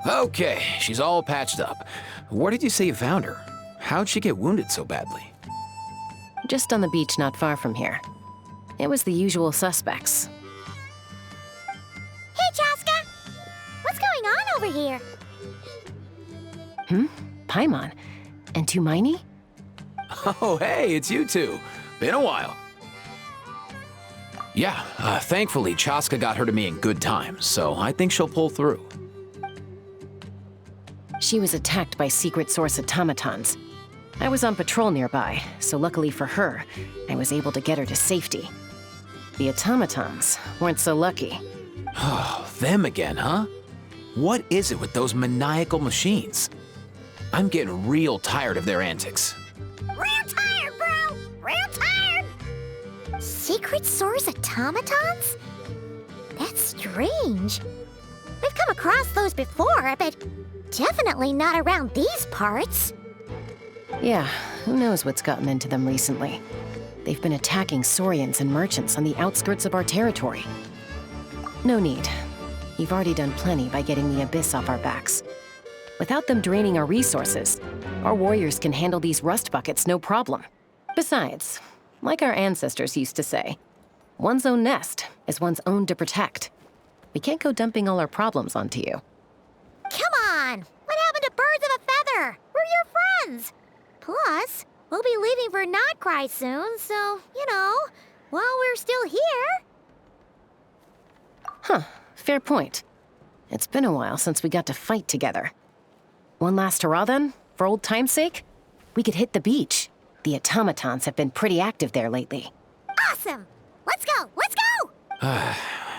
Okay, she's all patched up. Where did you say you found her? How'd she get wounded so badly? Just on the beach not far from here. It was the usual suspects. Hey, Chaska! What's going on over here? Paimon. And Tumaini? Oh, hey, it's you two. Been a while. Yeah, thankfully Chaska got her to me in good time, so I think she'll pull through. She was attacked by secret source automatons. I was on patrol nearby, so luckily for her, I was able to get her to safety. The automatons weren't so lucky. Oh, them again, huh? What is it with those maniacal machines? I'm getting real tired of their antics. Real tired, bro! Real tired! Secret source automatons? That's strange. We've come across those before, but definitely not around these parts. Yeah, who knows what's gotten into them recently. They've been attacking Saurians and merchants on the outskirts of our territory. No need. You've already done plenty by getting the Abyss off our backs. Without them draining our resources, our warriors can handle these rust buckets no problem. Besides, like our ancestors used to say, one's own nest is one's own to protect. We can't go dumping all our problems onto you. Come on! What happened to birds of a feather? We're your friends! Plus, we'll be leaving for Notcry soon, so, while we're still here... Huh, fair point. It's been a while since we got to fight together. One last hurrah then, for old time's sake? We could hit the beach. The automatons have been pretty active there lately. Awesome! Let's go! Let's go!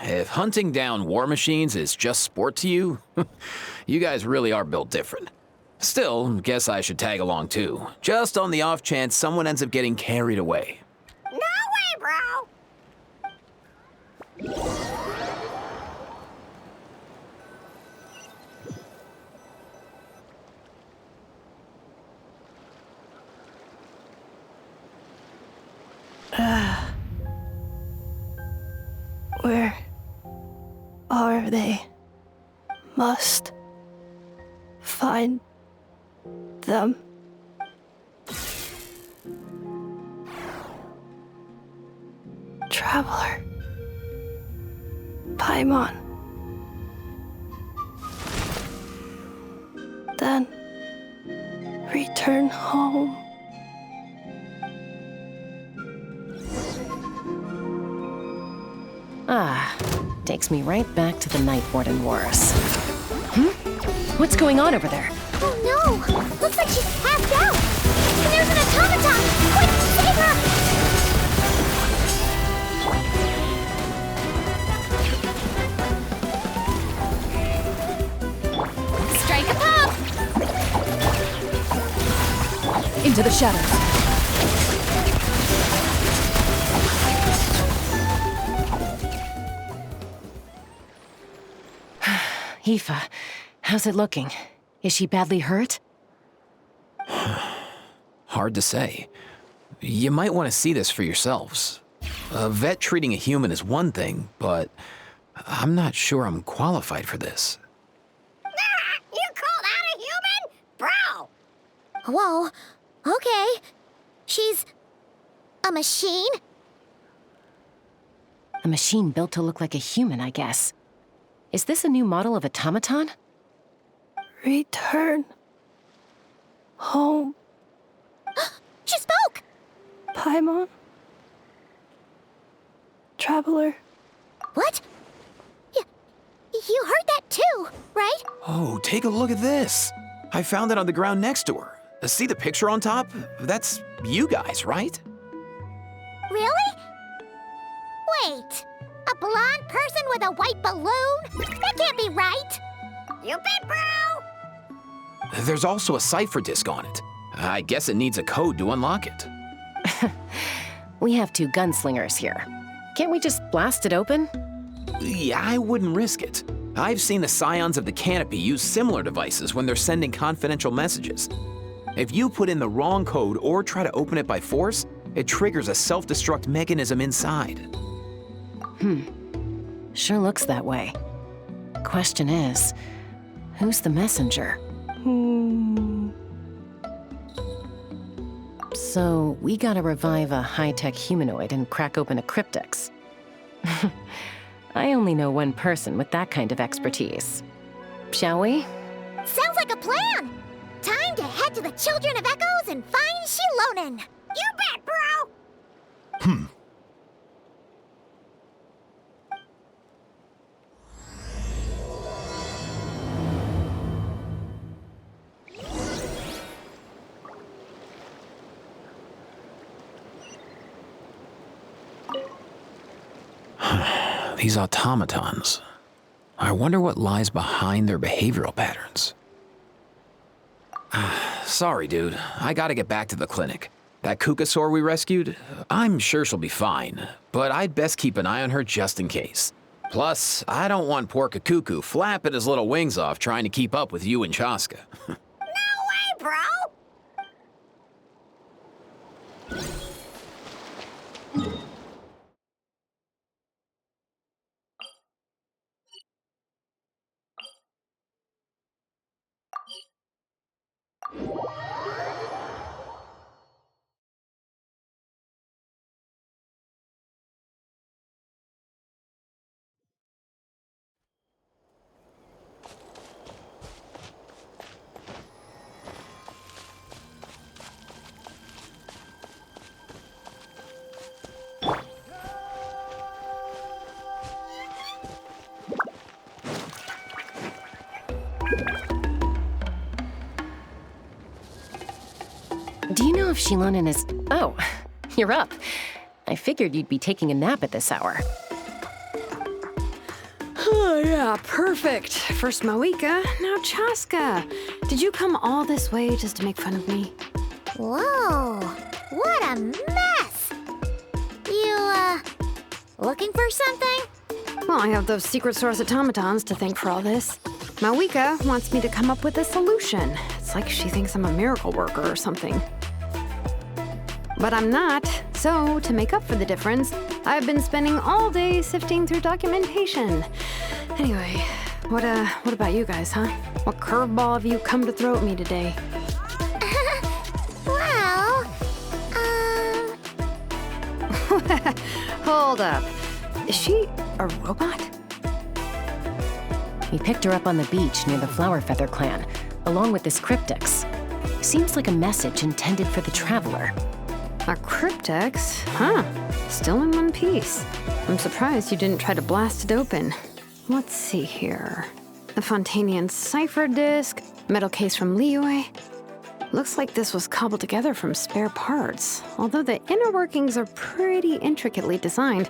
If hunting down war machines is just sport to you, you guys really are built different. Still, guess I should tag along too, just on the off chance someone ends up getting carried away. No way, bro! Where are they? Must find them. Traveler. Paimon. Then return home. Takes me right back to the Night Warden Wars. What's going on over there? Oh no! Looks like she's passed out! And there's an automaton! Quick, save her! Strike a pop! Into the shadows. Aoife, how's it looking? Is she badly hurt? Hard to say. You might want to see this for yourselves. A vet treating a human is one thing, but I'm not sure I'm qualified for this. You called out a human? Bro! Whoa, okay. She's... a machine? A machine built to look like a human, I guess. Is this a new model of automaton? Return home. She spoke! Paimon. Traveler. What? You heard that too, right? Oh, take a look at this. I found it on the ground next to her. See the picture on top? That's you guys, right? Really? Wait, a blonde person with a white balloon? That can't be right. You bet, bro! There's also a cipher disk on it. I guess it needs a code to unlock it. We have 2 gunslingers here. Can't we just blast it open? Yeah, I wouldn't risk it. I've seen the Scions of the Canopy use similar devices when they're sending confidential messages. If you put in the wrong code or try to open it by force, it triggers a self-destruct mechanism inside. Sure looks that way. Question is, who's the messenger? So, we gotta revive a high-tech humanoid and crack open a cryptex. I only know one person with that kind of expertise. Shall we? Sounds like a plan! Time to head to the Children of Echoes and find Shilonen! You bet, bro! These automatons. I wonder what lies behind their behavioral patterns. Sorry, dude. I gotta get back to the clinic. That Kukasaur we rescued, I'm sure she'll be fine, but I'd best keep an eye on her just in case. Plus, I don't want poor Kakuku flapping his little wings off trying to keep up with you and Chaska. No way, bro! Do you know if Shilonen is... Oh, you're up. I figured you'd be taking a nap at this hour. Oh, yeah, perfect. First Mawika, now Chaska. Did you come all this way just to make fun of me? Whoa, what a mess! You, looking for something? Well, I have those secret source automatons to thank for all this. Mawika wants me to come up with a solution. It's like she thinks I'm a miracle worker or something. But I'm not, so to make up for the difference, I've been spending all day sifting through documentation. Anyway, what about you guys, huh? What curveball have you come to throw at me today? Well, Hold up. Is she a robot? We picked her up on the beach near the Flowerfeather clan, along with this cryptex. Seems like a message intended for the Traveler. A cryptex? Huh. Still in one piece. I'm surprised you didn't try to blast it open. Let's see here. The Fontanian cipher disk, metal case from Liyue. Looks like this was cobbled together from spare parts, although the inner workings are pretty intricately designed.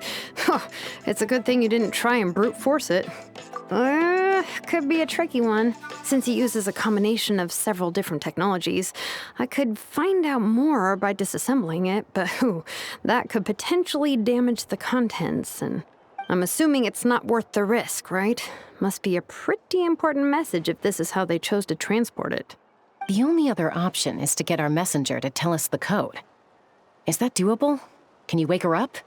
It's a good thing you didn't try and brute force it. Could be a tricky one. Since it uses a combination of several different technologies, I could find out more by disassembling it, but that could potentially damage the contents, and I'm assuming it's not worth the risk, right? Must be a pretty important message if this is how they chose to transport it. The only other option is to get our messenger to tell us the code. Is that doable? Can you wake her up?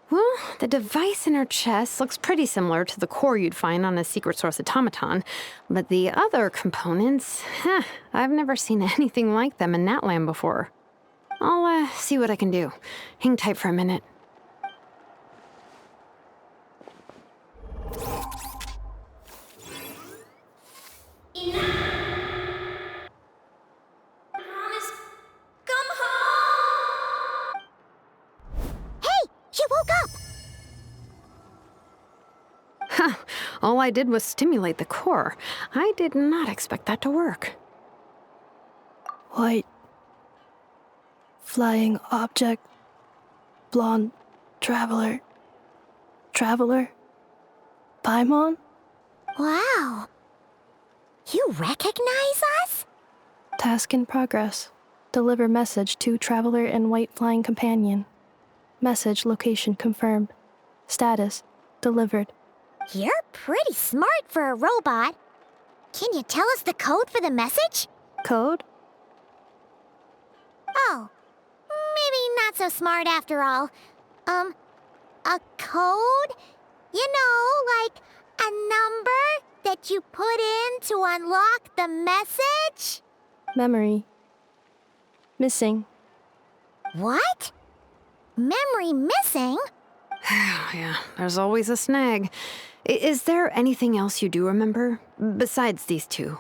Well, the device in her chest looks pretty similar to the core you'd find on a secret source automaton, but the other components, I've never seen anything like them in Natlan before. I'll see what I can do. Hang tight for a minute. She woke up! All I did was stimulate the core. I did not expect that to work. White. Flying object. Blonde. Traveler. Traveler. Paimon? Wow. You recognize us? Task in progress. Deliver message to Traveler and White Flying Companion. Message location confirmed. Status delivered. You're pretty smart for a robot. Can you tell us the code for the message? Code? Oh, maybe not so smart after all. A code? You know, like a number that you put in to unlock the message? Memory. Missing. What? Memory missing? Yeah, there's always a snag. Is there anything else you do remember besides these two?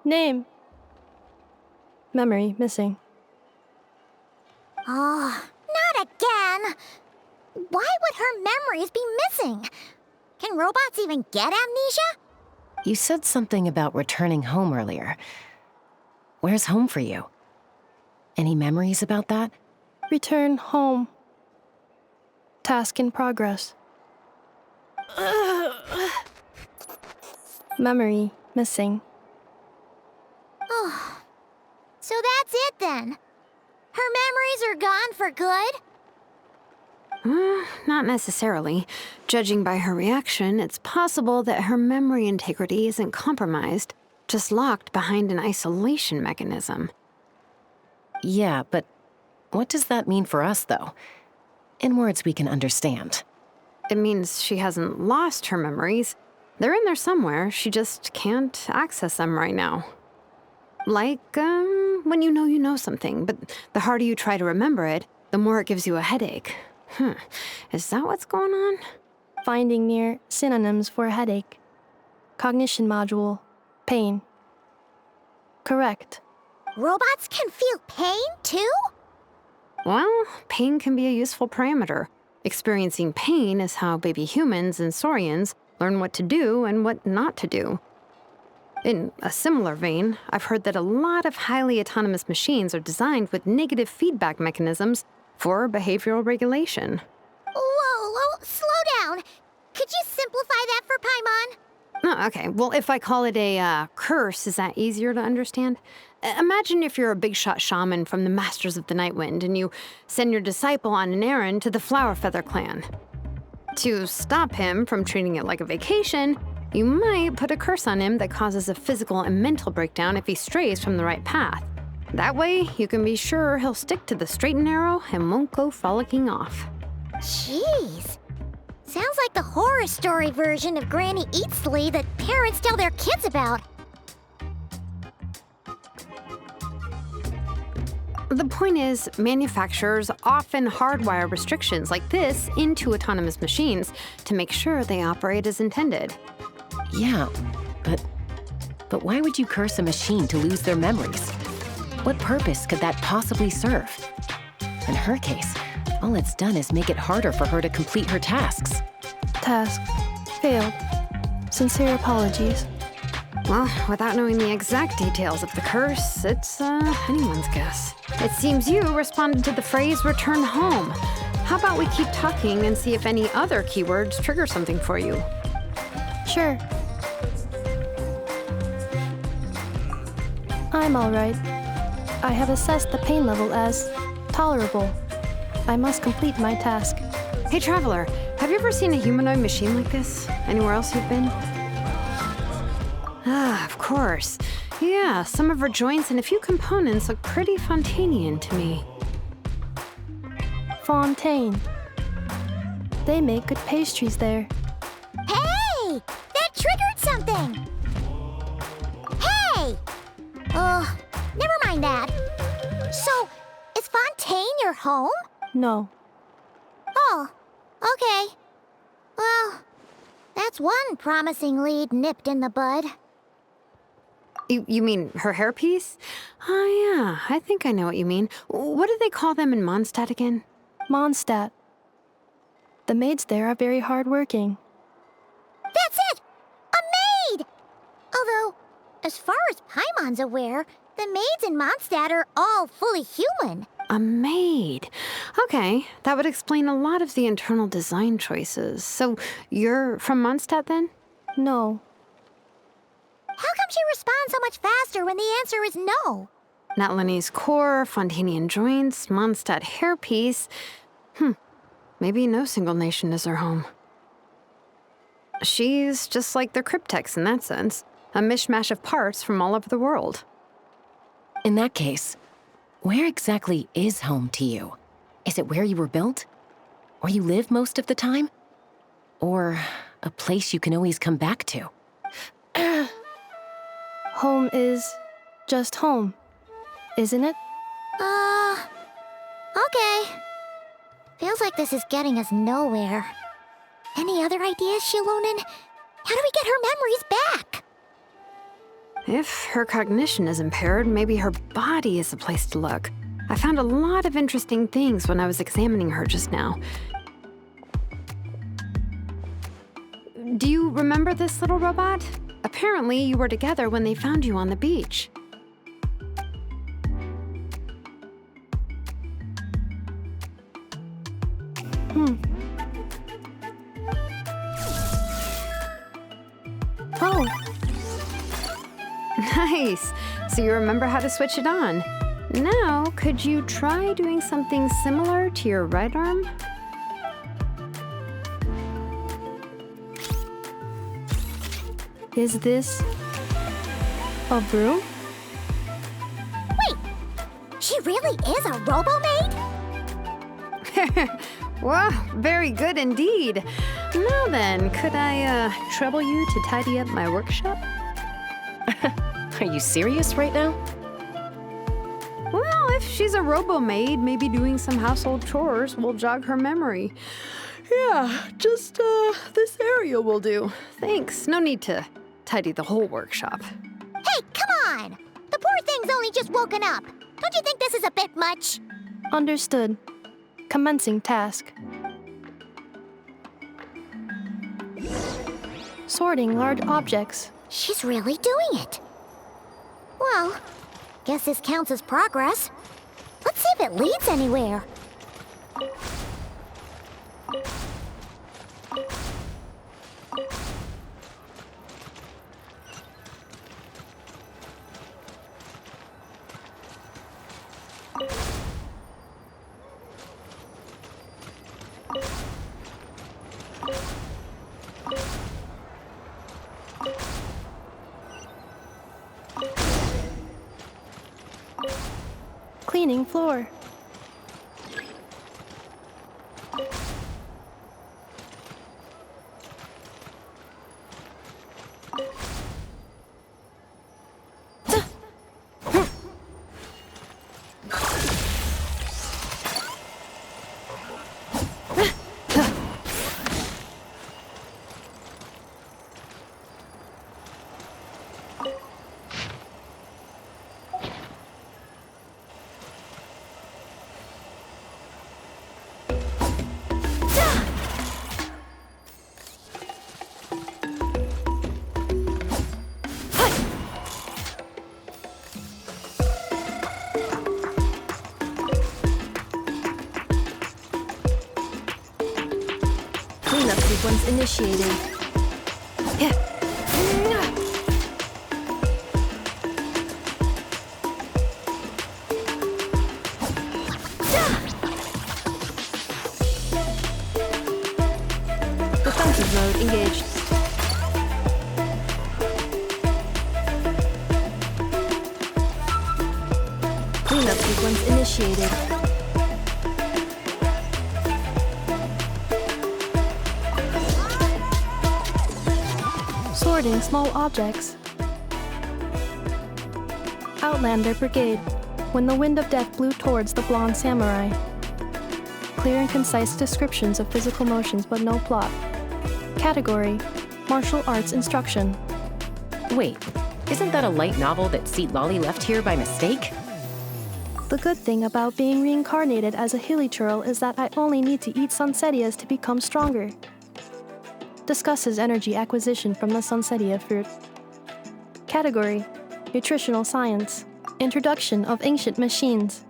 Name. Memory missing. Oh, not again. Why would her memories be missing? Can robots even get amnesia? You said something about returning home earlier. Where's home for you? Any memories about that? Return home. Task in progress. Memory missing. Oh, so that's it then. Her memories are gone for good? Not necessarily. Judging by her reaction, it's possible that her memory integrity isn't compromised, just locked behind an isolation mechanism. Yeah, but what does that mean for us, though? In words we can understand. It means she hasn't lost her memories. They're in there somewhere, she just can't access them right now. Like, when you know something, but the harder you try to remember it, the more it gives you a headache. Is that what's going on? Finding near synonyms for headache. Cognition module. Pain. Correct. Robots can feel pain too? Well, pain can be a useful parameter. Experiencing pain is how baby humans and saurians learn what to do and what not to do. In a similar vein, I've heard that a lot of highly autonomous machines are designed with negative feedback mechanisms for behavioral regulation. Whoa, slow down. Could you simplify that for Paimon? Oh, okay. Well, if I call it a curse, is that easier to understand? Imagine if you're a big shot shaman from the Masters of the Night Wind and you send your disciple on an errand to the Flower Feather clan. To stop him from treating it like a vacation, you might put a curse on him that causes a physical and mental breakdown if he strays from the right path. That way, you can be sure he'll stick to the straight and narrow and won't go frolicking off. Jeez. Sounds like the horror story version of Granny Eatsley that parents tell their kids about. The point is, manufacturers often hardwire restrictions like this into autonomous machines to make sure they operate as intended. Yeah, but why would you curse a machine to lose their memories? What purpose could that possibly serve? In her case, all it's done is make it harder for her to complete her tasks. Task failed. Sincere apologies. Well, without knowing the exact details of the curse, it's anyone's guess. It seems you responded to the phrase return home. How about we keep talking and see if any other keywords trigger something for you? Sure. I'm all right. I have assessed the pain level as tolerable. I must complete my task. Hey, Traveler, have you ever seen a humanoid machine like this? Anywhere else you've been? Ah, of course. Yeah, some of her joints and a few components look pretty Fontanian to me. Fontaine. They make good pastries there. Hey! That triggered something! Hey! Never mind that. So, is Fontaine your home? No. Oh, okay. Well, that's one promising lead nipped in the bud. You mean her hairpiece? Oh, yeah, I think I know what you mean. What do they call them in Mondstadt again? Mondstadt. The maids there are very hardworking. That's it! A maid! Although, as far as Paimon's aware, the maids in Mondstadt are all fully human. A maid. Okay, that would explain a lot of the internal design choices. So, you're from Mondstadt then? No. How come she responds so much faster when the answer is no? Natlanese core, Fontanian joints, Mondstadt hairpiece. Maybe no single nation is her home. She's just like the cryptex in that sense. A mishmash of parts from all over the world. In that case, where exactly is home to you? Is it where you were built? Where you live most of the time? Or a place you can always come back to? Home is just home, isn't it? Okay. Feels like this is getting us nowhere. Any other ideas, Shilonen? How do we get her memories back? If her cognition is impaired, maybe her body is the place to look. I found a lot of interesting things when I was examining her just now. Do you remember this little robot? Apparently, you were together when they found you on the beach. Oh, Nice. So you remember how to switch it on. Now, could you try doing something similar to your right arm? is this a broom? Wait, she really is a robo-maid? Wow, very good indeed. Now then, could I trouble you to tidy up my workshop? Are you serious right now? Well, if she's a robo-maid, maybe doing some household chores will jog her memory. Yeah, just this area will do. Thanks, no need to tidy the whole workshop. Hey, come on! The poor thing's only just woken up. Don't you think this is a bit much? Understood. Commencing task. Sorting large objects. She's really doing it. Well, guess this counts as progress. Let's see if it leads anywhere. Cleaning floor. Cleanup sequence initiated. Defensive mode engaged. Cleanup sequence initiated. Sorting small objects. Outlander Brigade. When the wind of death blew towards the blonde samurai. Clear and concise descriptions of physical motions but no plot. Category: Martial Arts Instruction. Wait, isn't that a light novel that Seat Lolly left here by mistake? The good thing about being reincarnated as a hilichurl is that I only need to eat sunsettias to become stronger. Discusses energy acquisition from the sunsettia fruit. Category: Nutritional Science. Introduction of ancient machines.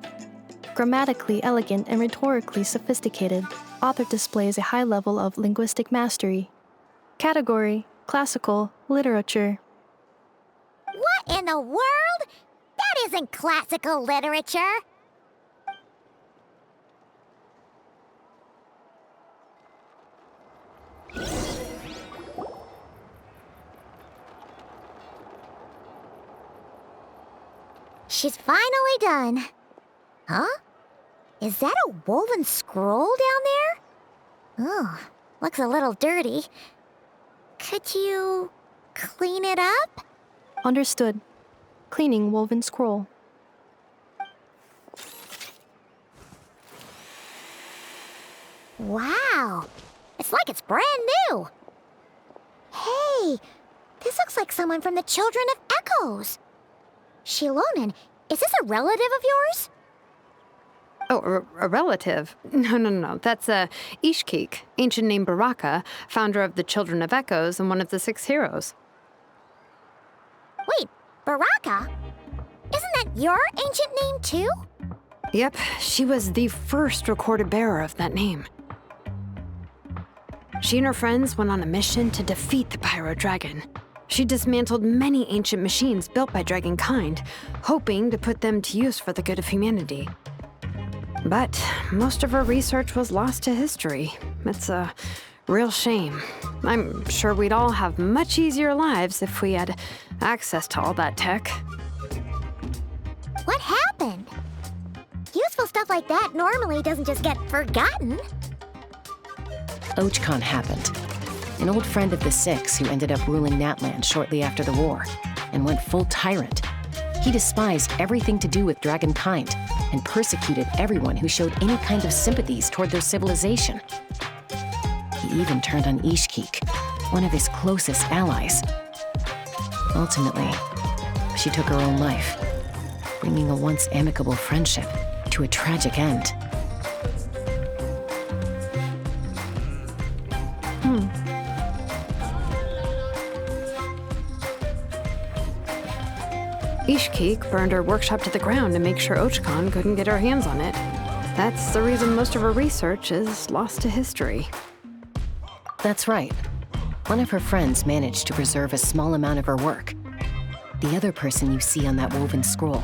Grammatically elegant and rhetorically sophisticated, author displays a high level of linguistic mastery. Category: Classical Literature. in the world? That isn't classical literature. She's finally done. Huh? Is that a woven scroll down there? Oh, looks a little dirty. Could you clean it up? Understood. Cleaning woven scroll. Wow, it's like it's brand new. Hey, this looks like someone from the Children of Echoes. Shilonen, is this a relative of yours? Oh, a relative? No. That's Ishkik, ancient name Baraka, founder of the Children of Echoes and one of the 6 heroes. Wait, Baraka? Isn't that your ancient name too? Yep, she was the first recorded bearer of that name. She and her friends went on a mission to defeat the Pyro Dragon. She dismantled many ancient machines built by Dragonkind, hoping to put them to use for the good of humanity. But most of her research was lost to history. It's a real shame. I'm sure we'd all have much easier lives if we had access to all that tech. What happened? Useful stuff like that normally doesn't just get forgotten. Ochkon happened. An old friend of the 6 who ended up ruling Natland shortly after the war, and went full tyrant. He despised everything to do with Dragonkind, and persecuted everyone who showed any kind of sympathies toward their civilization. He even turned on Ishkik, one of his closest allies. Ultimately, she took her own life, bringing a once amicable friendship to a tragic end. Ishkik burned her workshop to the ground to make sure Ochkon couldn't get her hands on it. That's the reason most of her research is lost to history. That's right. One of her friends managed to preserve a small amount of her work. The other person you see on that woven scroll,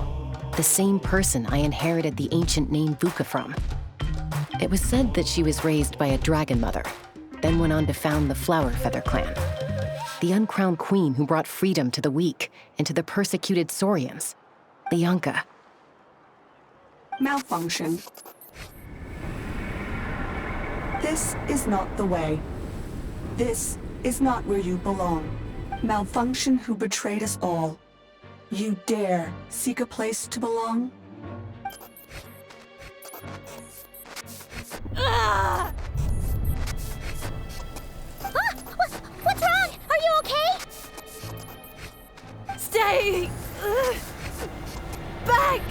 the same person I inherited the ancient name Vuka from. It was said that she was raised by a dragon mother, then went on to found the Flower Feather clan, the uncrowned queen who brought freedom to the weak and to the persecuted Saurians, Lianka. Malfunction. This is not the way. This is not where you belong. Malfunction who betrayed us all. You dare seek a place to belong? Ah! What's wrong? Are you okay? Stay back!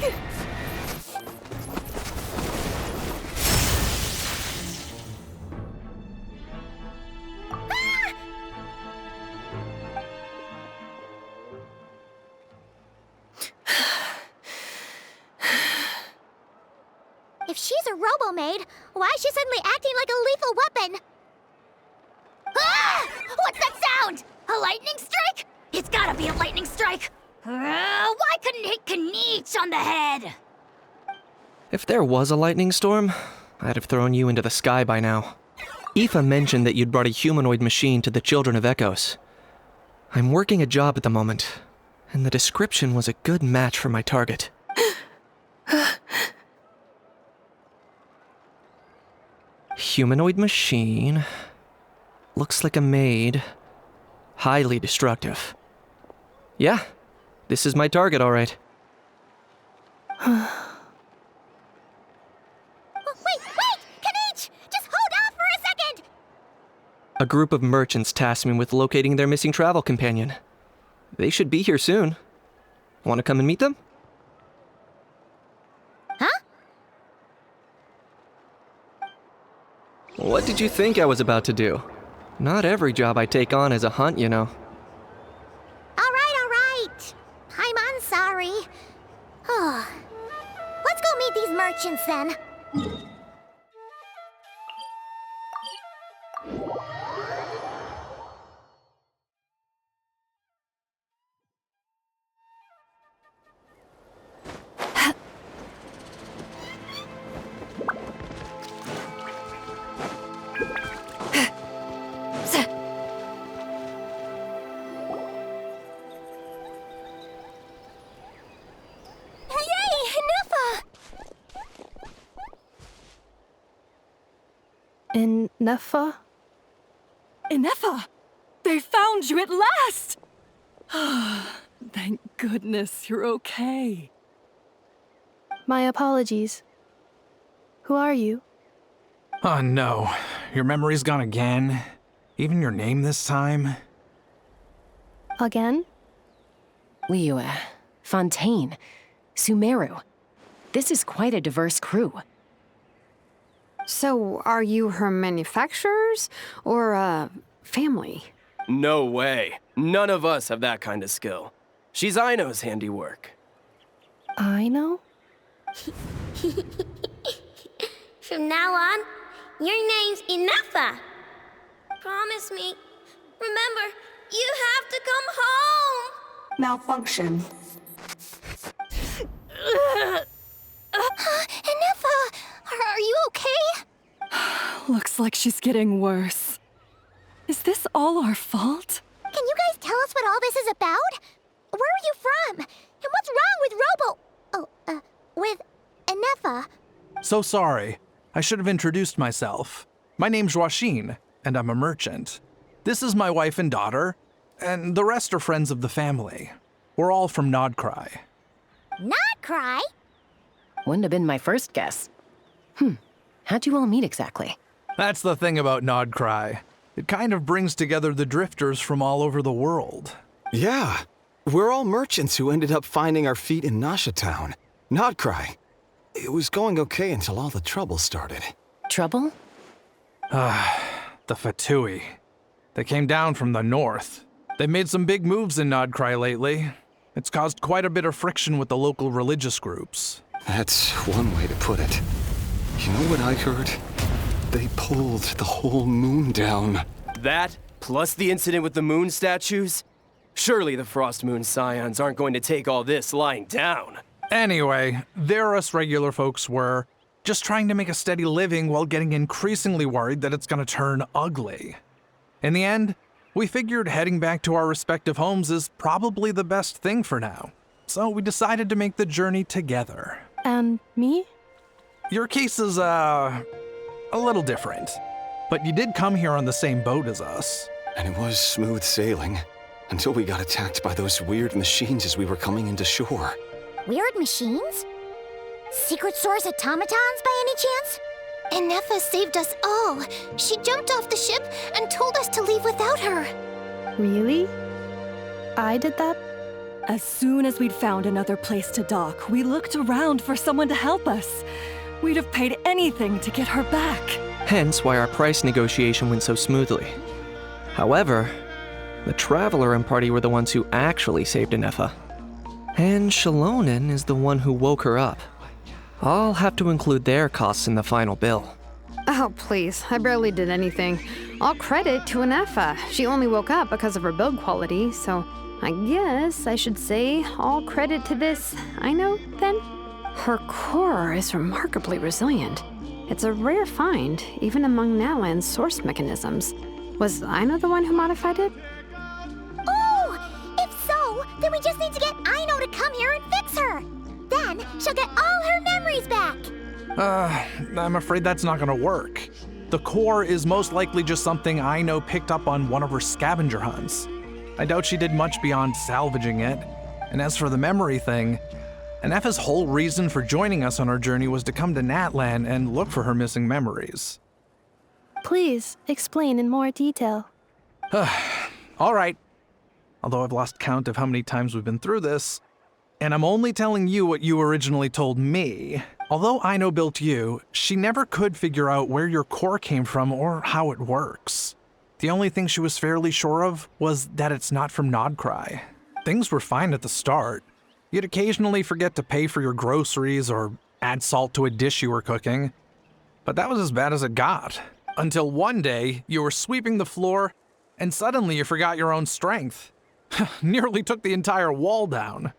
If she's a robo-maid, why is she suddenly acting like a lethal weapon? Ah! What's that sound? A lightning strike? It's gotta be a lightning strike! Why couldn't it hit Kniech on the head? If there was a lightning storm, I'd have thrown you into the sky by now. Aoife mentioned that you'd brought a humanoid machine to the Children of Echoes. I'm working a job at the moment, and the description was a good match for my target. Humanoid machine. Looks like a maid. Highly destructive. Yeah, this is my target, all right. Wait! Kniech! Just hold off for a second! A group of merchants tasked me with locating their missing travel companion. They should be here soon. Want to come and meet them? Huh? What did you think I was about to do? Not every job I take on is a hunt, you know. All right. I'm sorry. Let's go meet these merchants then. Neffa? Inefa! They found you at last! Thank goodness you're okay. My apologies. Who are you? Oh no, your memory's gone again? Even your name this time? Again? Liyue, Fontaine, Sumeru. This is quite a diverse crew. So, are you her manufacturers or family? No way. None of us have that kind of skill. She's Aino's handiwork. I know? From now on, your name's Inefa. Promise me. Remember, you have to come home. Malfunction. Inefa, are you okay? Looks like she's getting worse. Is this all our fault? Can you guys tell us what all this is about? Where are you from? And what's wrong with with Inefa? So sorry. I should have introduced myself. My name's Joachine, and I'm a merchant. This is my wife and daughter, and the rest are friends of the family. We're all from Nodcry. Not cry? Wouldn't have been my first guess. How'd you all meet exactly? That's the thing about Nodcry. It kind of brings together the drifters from all over the world. Yeah, we're all merchants who ended up finding our feet in Nasha Town. Nodcry. It was going okay until all the trouble started. Trouble? The Fatui. They came down from the north. They made some big moves in Nodcry lately. It's caused quite a bit of friction with the local religious groups. That's one way to put it. You know what I heard? They pulled the whole moon down. That, plus the incident with the moon statues? Surely the Frost Moon Scions aren't going to take all this lying down. Anyway, there us regular folks were, just trying to make a steady living while getting increasingly worried that it's gonna turn ugly. In the end, we figured heading back to our respective homes is probably the best thing for now. So we decided to make the journey together. And me? Your case is, a little different. But you did come here on the same boat as us. And it was smooth sailing, until we got attacked by those weird machines as we were coming into shore. Weird machines? Secret Source automatons by any chance? Inefa saved us all. She jumped off the ship and told us to leave without her. Really? I did that? As soon as we'd found another place to dock, we looked around for someone to help us. We'd have paid anything to get her back. Hence why our price negotiation went so smoothly. However, the Traveler and party were the ones who actually saved Inefa. And Shalonen is the one who woke her up. I'll have to include their costs in the final bill. Oh, please. I barely did anything. All credit to Inefa. She only woke up because of her build quality, so I guess I should say all credit to this Aino, then? Her core is remarkably resilient. It's a rare find, even among Natlan's source mechanisms. Was Aino the one who modified it? Oh! If so, then we just need to get Aino to come here and fix her. Then she'll get all her memories back. I'm afraid that's not gonna work. The core is most likely just something Aino picked up on one of her scavenger hunts. I doubt she did much beyond salvaging it. And as for the memory thing, Inefa's whole reason for joining us on our journey was to come to Natlan and look for her missing memories. Please, explain in more detail. All right. Although I've lost count of how many times we've been through this, and I'm only telling you what you originally told me. Although Aino built you, she never could figure out where your core came from or how it works. The only thing she was fairly sure of was that it's not from Nodcry. Things were fine at the start. You'd occasionally forget to pay for your groceries or add salt to a dish you were cooking. But that was as bad as it got. Until one day, you were sweeping the floor, and suddenly you forgot your own strength. Nearly took the entire wall down.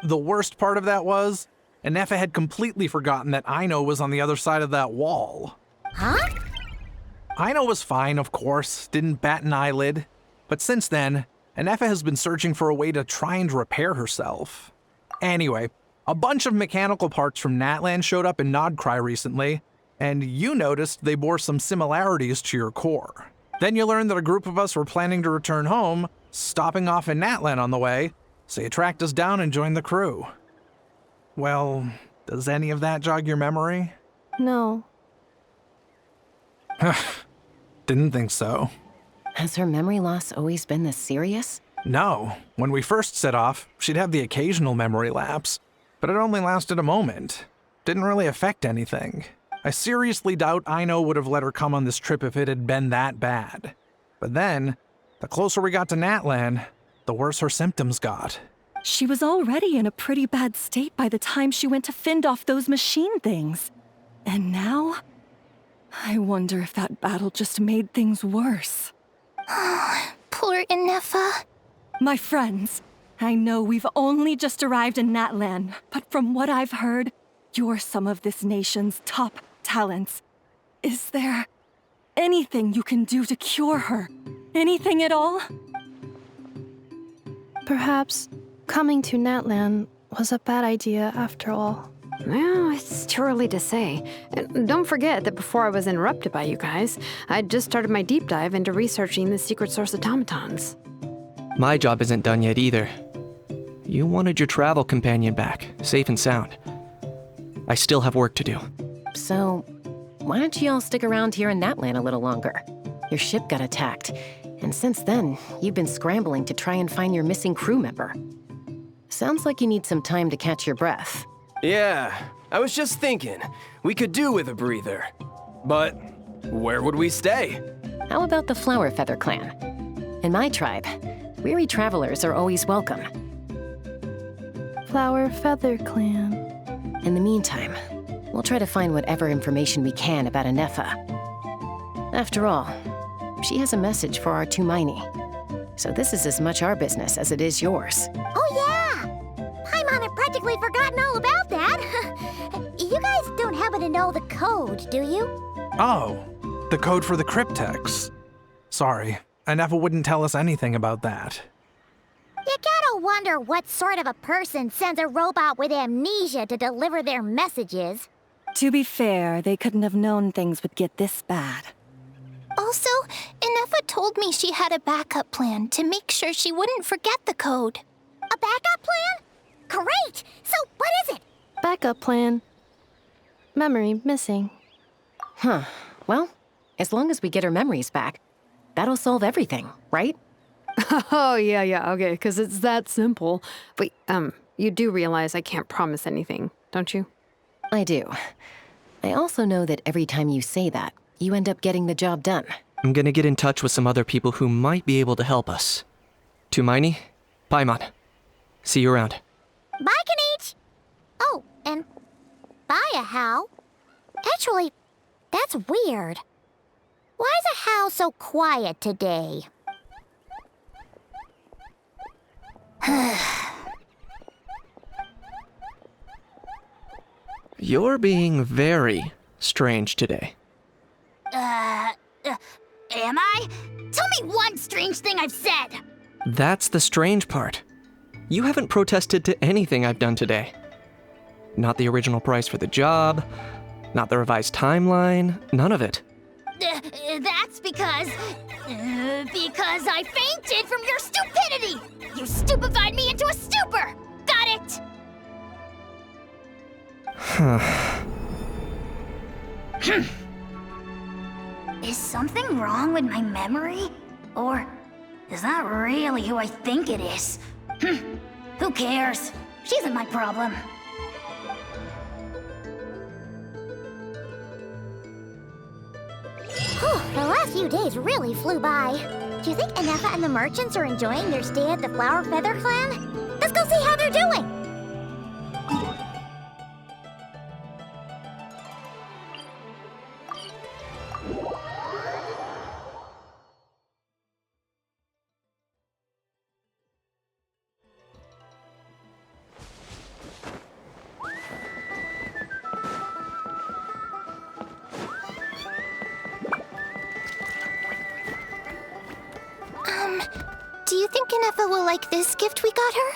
The worst part of that was, Inefa had completely forgotten that Aino was on the other side of that wall. Huh? Aino was fine, of course, didn't bat an eyelid. But since then, Inefa has been searching for a way to try and repair herself. Anyway, a bunch of mechanical parts from Natlan showed up in Nodcry recently, and you noticed they bore some similarities to your core. Then you learned that a group of us were planning to return home, stopping off in Natlan on the way, so you tracked us down and joined the crew. Well, does any of that jog your memory? No. Didn't think so. Has her memory loss always been this serious? No. When we first set off, she'd have the occasional memory lapse, but it only lasted a moment. Didn't really affect anything. I seriously doubt Aino would have let her come on this trip if it had been that bad. But then, the closer we got to Natlan, the worse her symptoms got. She was already in a pretty bad state by the time she went to fend off those machine things. And now? I wonder if that battle just made things worse. Poor Inefa. My friends, I know we've only just arrived in Natlan, but from what I've heard, you're some of this nation's top talents. Is there anything you can do to cure her? Anything at all? Perhaps coming to Natlan was a bad idea after all. Well, it's too early to say. And don't forget that before I was interrupted by you guys, I'd just started my deep dive into researching the secret source automatons. My job isn't done yet either. You wanted your travel companion back, safe and sound. I still have work to do. So, why don't you all stick around here in Natlan a little longer? Your ship got attacked, and since then, you've been scrambling to try and find your missing crew member. Sounds like you need some time to catch your breath. Yeah, I was just thinking, we could do with a breather. But where would we stay? How about the Flower Feather Clan? In my tribe, weary travelers are always welcome. Flower Feather Clan. In the meantime, we'll try to find whatever information we can about Inefa. After all, she has a message for our Tumaini. So this is as much our business as it is yours. Oh, yeah! Paimon had practically forgotten all about that. You guys don't happen to know the code, do you? Oh, the code for the cryptex. Sorry, Inefa wouldn't tell us anything about that. You gotta wonder what sort of a person sends a robot with amnesia to deliver their messages. To be fair, they couldn't have known things would get this bad. Also, Inefa told me she had a backup plan to make sure she wouldn't forget the code. A backup plan? Great! So, what is it? Backup plan. Memory missing. Huh. Well, as long as we get her memories back, that'll solve everything, right? Oh, yeah, okay, because it's that simple. But, you do realize I can't promise anything, don't you? I do. I also know that every time you say that, you end up getting the job done. I'm gonna get in touch with some other people who might be able to help us. Tumaini, Paimon. See you around. Bye, Kanich! Oh, and bye, How. Actually, that's weird. Why is a How so quiet today? You're being very strange today. Am I? Tell me one strange thing I've said! That's the strange part. You haven't protested to anything I've done today. Not the original price for the job, not the revised timeline, none of it. That's because I fainted from your stupidity! You stupefied me into a stupor! Got it? Is something wrong with my memory? Or is that really who I think it is? Who cares? She isn't my problem. The last few days really flew by. Do you think Inefa and the merchants are enjoying their stay at the Flower Feather Clan? Let's go see how they're doing! Do you think Inefa will like this gift we got her?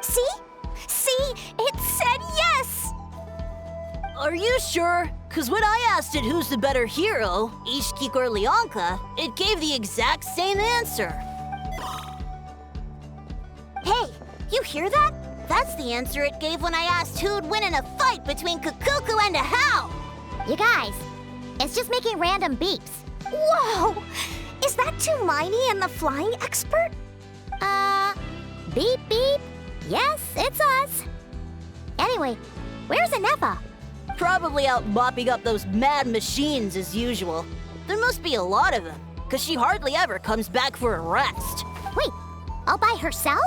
See? Are you sure? Cause when I asked it who's the better hero, Ishkik or Leonka, it gave the exact same answer. Hey, you hear that? That's the answer it gave when I asked who'd win in a fight between Kukuku and a Hal. You guys, it's just making random beeps. Whoa! Is that Tumaini and the flying expert? Beep beep. Yes, it's us. Anyway, where's Inefa? Probably out mopping up those mad machines as usual. There must be a lot of them, cause she hardly ever comes back for a rest. Wait, all by herself?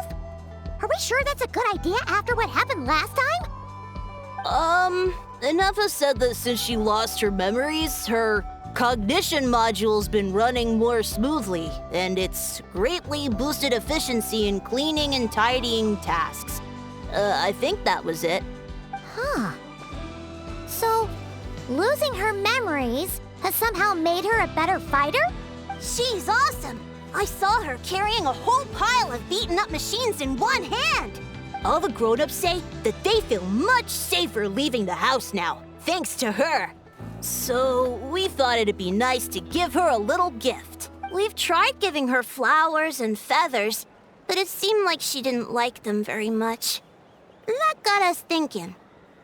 Are we sure that's a good idea after what happened last time? Inefa said that since she lost her memories, her cognition module's been running more smoothly, and it's greatly boosted efficiency in cleaning and tidying tasks. I think that was it. Huh. So, losing her memories has somehow made her a better fighter? She's awesome! I saw her carrying a whole pile of beaten-up machines in one hand! All the grown-ups say that they feel much safer leaving the house now, thanks to her. So, we thought it'd be nice to give her a little gift. We've tried giving her flowers and feathers, but it seemed like she didn't like them very much. That got us thinking.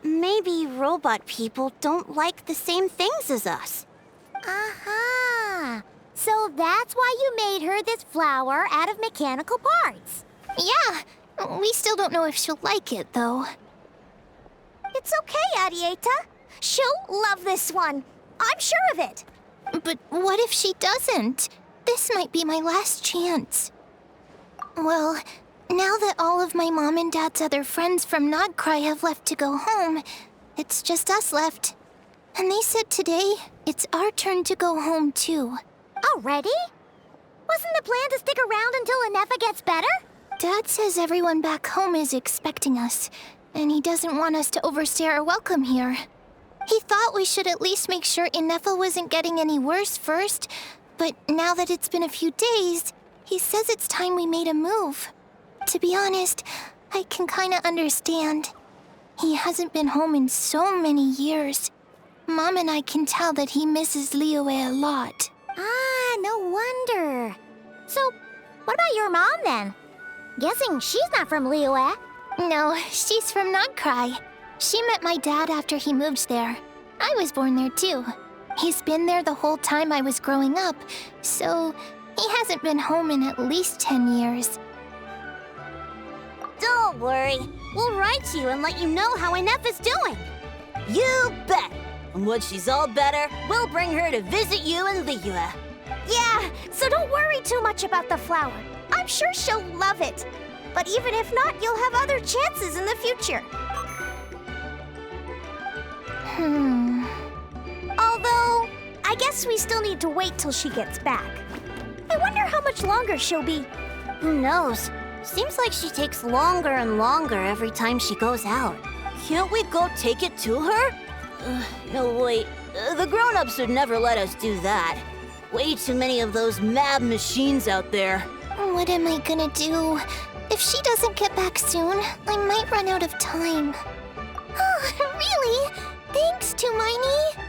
Maybe robot people don't like the same things as us. Aha! So that's why you made her this flower out of mechanical parts. Yeah, we still don't know if she'll like it, though. It's okay, Arieta. She'll love this one. I'm sure of it. But what if she doesn't? This might be my last chance. Well, now that all of my mom and dad's other friends from Nodcry have left to go home, it's just us left. And they said today, it's our turn to go home too. Already? Wasn't the plan to stick around until Inefa gets better? Dad says everyone back home is expecting us, and he doesn't want us to overstay our welcome here. He thought we should at least make sure Inefa wasn't getting any worse first, but now that it's been a few days, he says it's time we made a move. To be honest, I can kinda understand. He hasn't been home in so many years. Mom and I can tell that he misses Liyue a lot. Ah, no wonder. So, what about your mom then? Guessing she's not from Liyue. No, she's from Nodcry. She met my dad after he moved there. I was born there too. He's been there the whole time I was growing up, so he hasn't been home in at least 10 years. Don't worry. We'll write to you and let you know how Inefa's doing. You bet! And when she's all better, we'll bring her to visit you in Liyue. Yeah, so don't worry too much about the flower. I'm sure she'll love it. But even if not, you'll have other chances in the future. Although, I guess we still need to wait till she gets back. I wonder how much longer she'll be. Who knows? Seems like she takes longer and longer every time she goes out. Can't we go take it to her? No, wait. The grown-ups would never let us do that. Way too many of those mad machines out there. What am I gonna do? If she doesn't get back soon, I might run out of time. Oh, really? Thanks, Tumaini.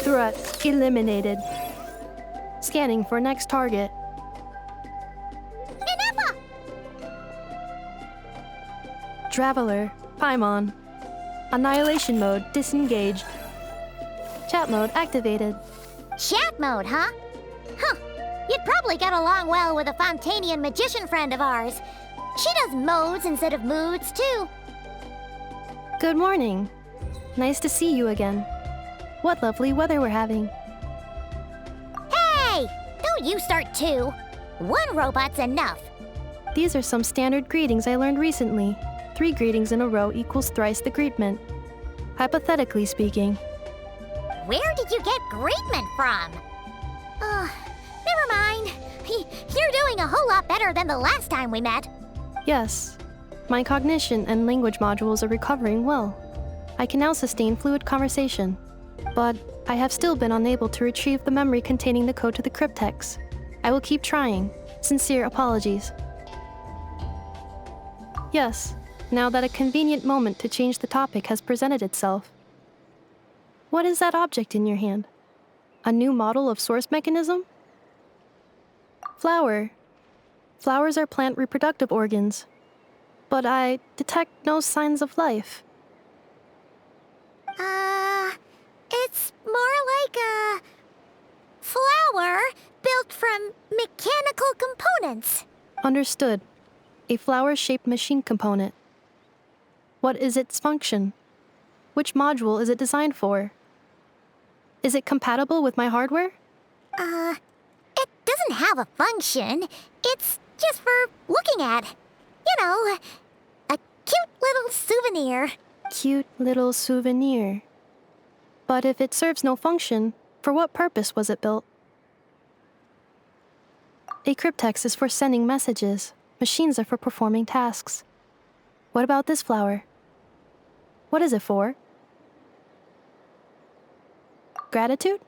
Threat eliminated. Scanning for next target. Inefa! Traveler, Paimon. Annihilation mode disengaged. Chat mode activated. Chat mode, huh? Huh. You'd probably get along well with a Fontanian magician friend of ours. She does modes instead of moods, too. Good morning. Nice to see you again. What lovely weather we're having. Hey! Don't you start too. One robot's enough. These are some standard greetings I learned recently. 3 greetings in a row equals thrice the greetment. Hypothetically speaking. Where did you get greetment from? Never mind. You're doing a whole lot better than the last time we met. Yes. My cognition and language modules are recovering well. I can now sustain fluid conversation. But I have still been unable to retrieve the memory containing the code to the cryptex. I will keep trying. Sincere apologies. Yes, now that a convenient moment to change the topic has presented itself. What is that object in your hand? A new model of source mechanism? Flower. Flowers are plant reproductive organs. But I detect no signs of life. It's more like a flower built from mechanical components. Understood. A flower-shaped machine component. What is its function? Which module is it designed for? Is it compatible with my hardware? It doesn't have a function. It's just for looking at. You know, a cute little souvenir. Cute little souvenir. But if it serves no function, for what purpose was it built? A cryptex is for sending messages. Machines are for performing tasks. What about this flower? What is it for? Gratitude?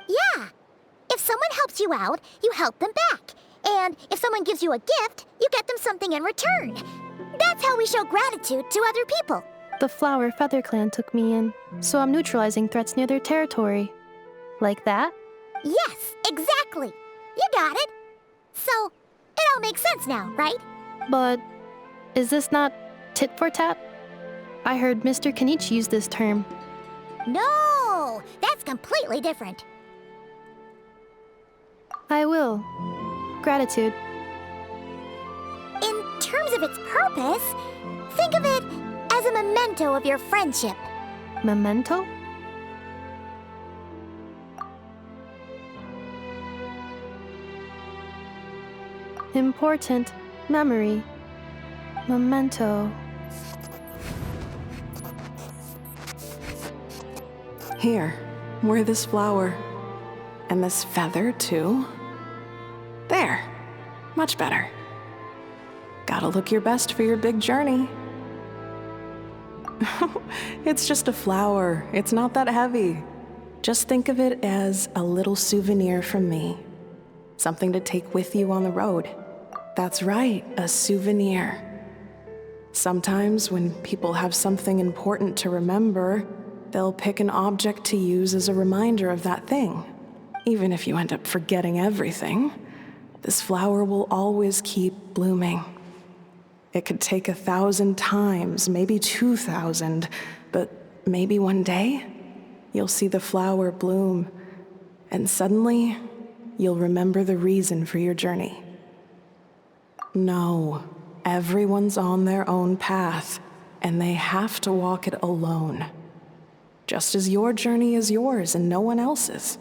Yeah. If someone helps you out, you help them back. And if someone gives you a gift, you get them something in return. That's how we show gratitude to other people. The flower Feather Clan took me in, so I'm neutralizing threats near their territory. Like that? Yes, exactly. You got it. So, it all makes sense now, right? But is this not tit for tat? I heard Mr. Kenichi use this term. No, that's completely different. I will. Gratitude. In terms of its purpose, think of it as a memento of your friendship. Memento? Important memory. Memento. Here, wear this flower. And this feather, too. There. Much better. Gotta look your best for your big journey. It's just a flower. It's not that heavy. Just think of it as a little souvenir from me. Something to take with you on the road. That's right, a souvenir. Sometimes when people have something important to remember, they'll pick an object to use as a reminder of that thing. Even if you end up forgetting everything, this flower will always keep blooming. It could take 1,000 times, maybe 2,000, but maybe one day, you'll see the flower bloom, and suddenly, you'll remember the reason for your journey. No, everyone's on their own path, and they have to walk it alone. Just as your journey is yours and no one else's.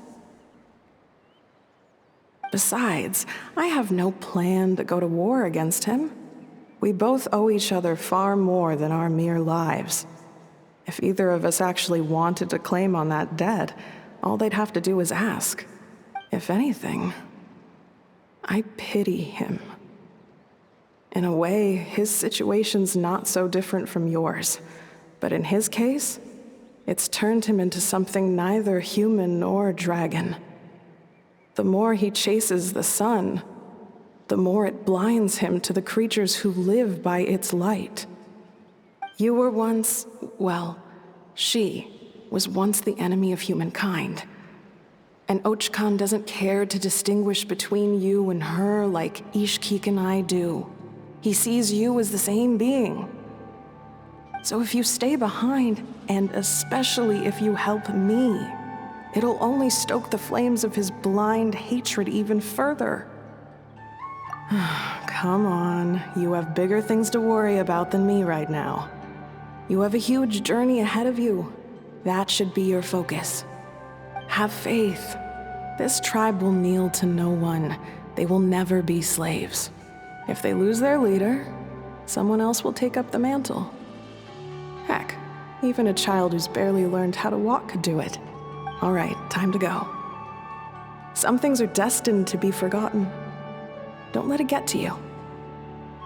Besides, I have no plan to go to war against him. We both owe each other far more than our mere lives. If either of us actually wanted to claim on that debt, all they'd have to do is ask. If anything, I pity him. In a way, his situation's not so different from yours. But in his case, it's turned him into something neither human nor dragon. The more he chases the sun, the more it blinds him to the creatures who live by its light. You were once, well, she was once the enemy of humankind. And Ochkan doesn't care to distinguish between you and her like Ishkik and I do. He sees you as the same being. So if you stay behind, and especially if you help me, it'll only stoke the flames of his blind hatred even further. Come on, you have bigger things to worry about than me right now. You have a huge journey ahead of you. That should be your focus. Have faith. This tribe will kneel to no one. They will never be slaves. If they lose their leader, someone else will take up the mantle. Heck, even a child who's barely learned how to walk could do it. All right, time to go. Some things are destined to be forgotten. Don't let it get to you.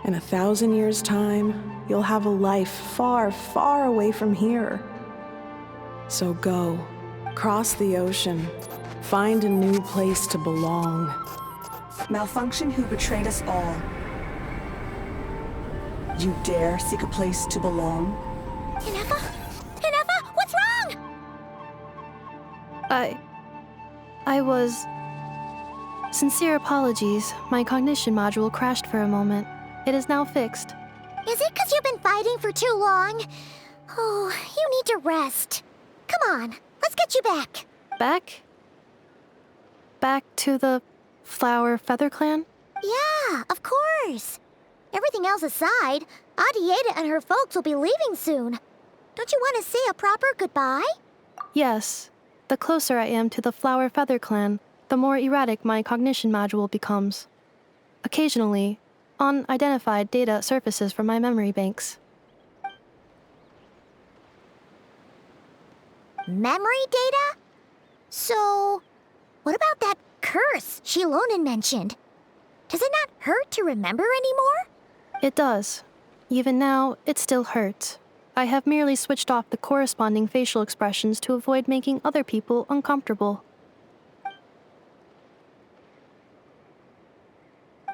In 1,000 years' time, you'll have a life far, far away from here. So go, cross the ocean, find a new place to belong. Malfunction who betrayed us all. You dare seek a place to belong? Ineffa? Ineffa, what's wrong? I was... Sincere apologies. My cognition module crashed for a moment. It is now fixed. Is it because you've been fighting for too long? Oh, you need to rest. Come on, let's get you back. Back? Back to the Flower Feather Clan? Yeah, of course. Everything else aside, Adieta and her folks will be leaving soon. Don't you want to say a proper goodbye? Yes. The closer I am to the Flower Feather Clan, the more erratic my cognition module becomes. Occasionally, unidentified data surfaces from my memory banks. Memory data? So, what about that curse Shilonen mentioned? Does it not hurt to remember anymore? It does. Even now, it still hurts. I have merely switched off the corresponding facial expressions to avoid making other people uncomfortable.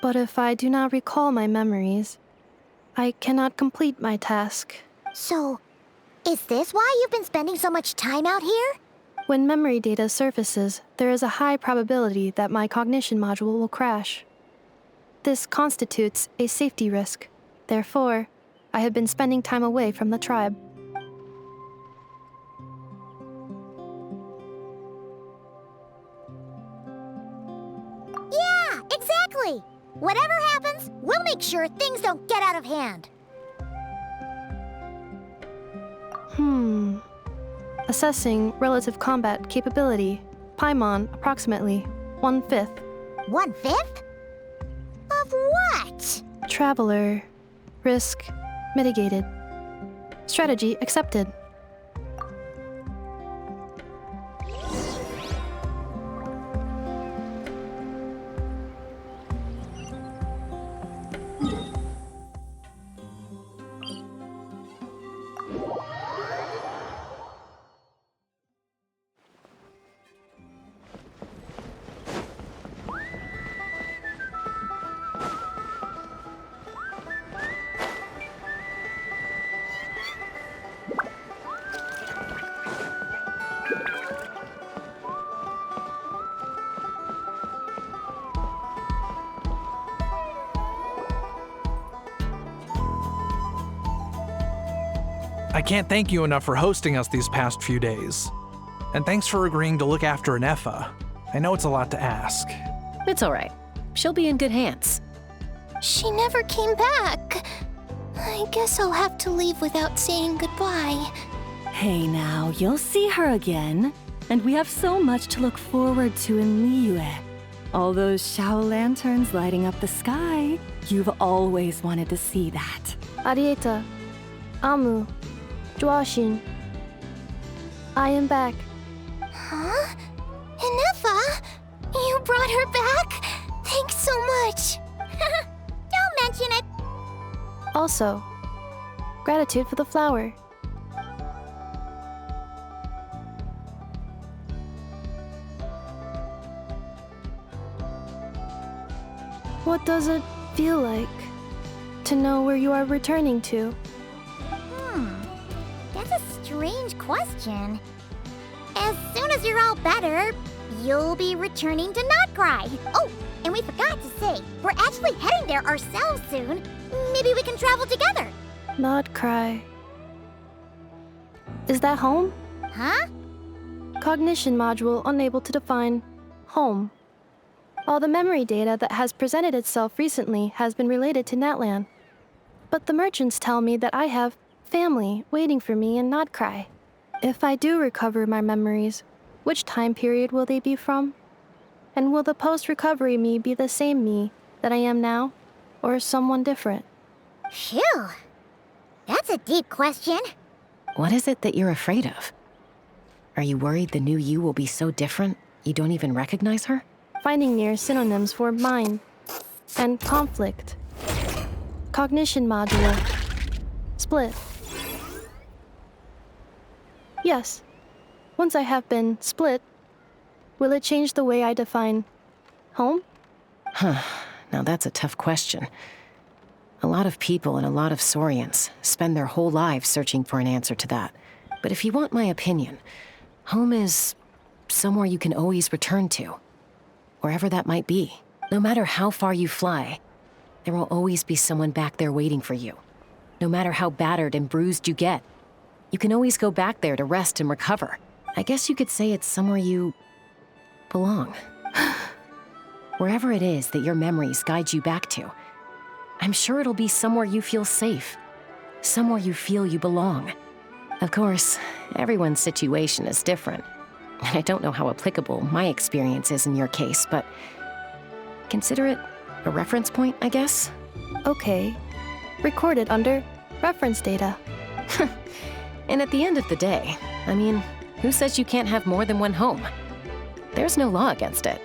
But if I do not recall my memories, I cannot complete my task. So, is this why you've been spending so much time out here? When memory data surfaces, there is a high probability that my cognition module will crash. This constitutes a safety risk. Therefore, I have been spending time away from the tribe. Yeah, exactly! Whatever happens, we'll make sure things don't get out of hand. Assessing relative combat capability. Paimon, approximately 1/5. 1/5? Of what? Traveler. Risk mitigated. Strategy accepted. I can't thank you enough for hosting us these past few days. And thanks for agreeing to look after Ineffa. I know it's a lot to ask. It's all right. She'll be in good hands. She never came back. I guess I'll have to leave without saying goodbye. Hey now, you'll see her again. And we have so much to look forward to in Liyue. All those Shao lanterns lighting up the sky. You've always wanted to see that. Arieta. Amu. Joashin. I am back. Huh? Ineffa? You brought her back? Thanks so much. Don't mention it. Also, gratitude for the flower. What does it feel like to know where you are returning to? That's a strange question. As soon as you're all better, you'll be returning to Notcry. Oh, and we forgot to say, we're actually heading there ourselves soon. Maybe we can travel together. Notcry. Is that home? Huh? Cognition module unable to define home. All the memory data that has presented itself recently has been related to Natlan. But the merchants tell me that I have family waiting for me in Notcry. If I do recover my memories, which time period will they be from? And will the post-recovery me be the same me that I am now, or someone different? Phew. That's a deep question. What is it that you're afraid of? Are you worried the new you will be so different you don't even recognize her? Finding near synonyms for mind and conflict. Cognition module. Split. Yes. Once I have been split, will it change the way I define home? Now that's a tough question. A lot of people and a lot of Saurians spend their whole lives searching for an answer to that. But if you want my opinion, home is somewhere you can always return to. Wherever that might be. No matter how far you fly, there will always be someone back there waiting for you. No matter how battered and bruised you get, you can always go back there to rest and recover. I guess you could say it's somewhere you belong. Wherever it is that your memories guide you back to, I'm sure it'll be somewhere you feel safe. Somewhere you feel you belong. Of course, everyone's situation is different. I don't know how applicable my experience is in your case, but consider it a reference point, I guess? Okay. Recorded under reference data. And at the end of the day, I mean, who says you can't have more than one home? There's no law against it.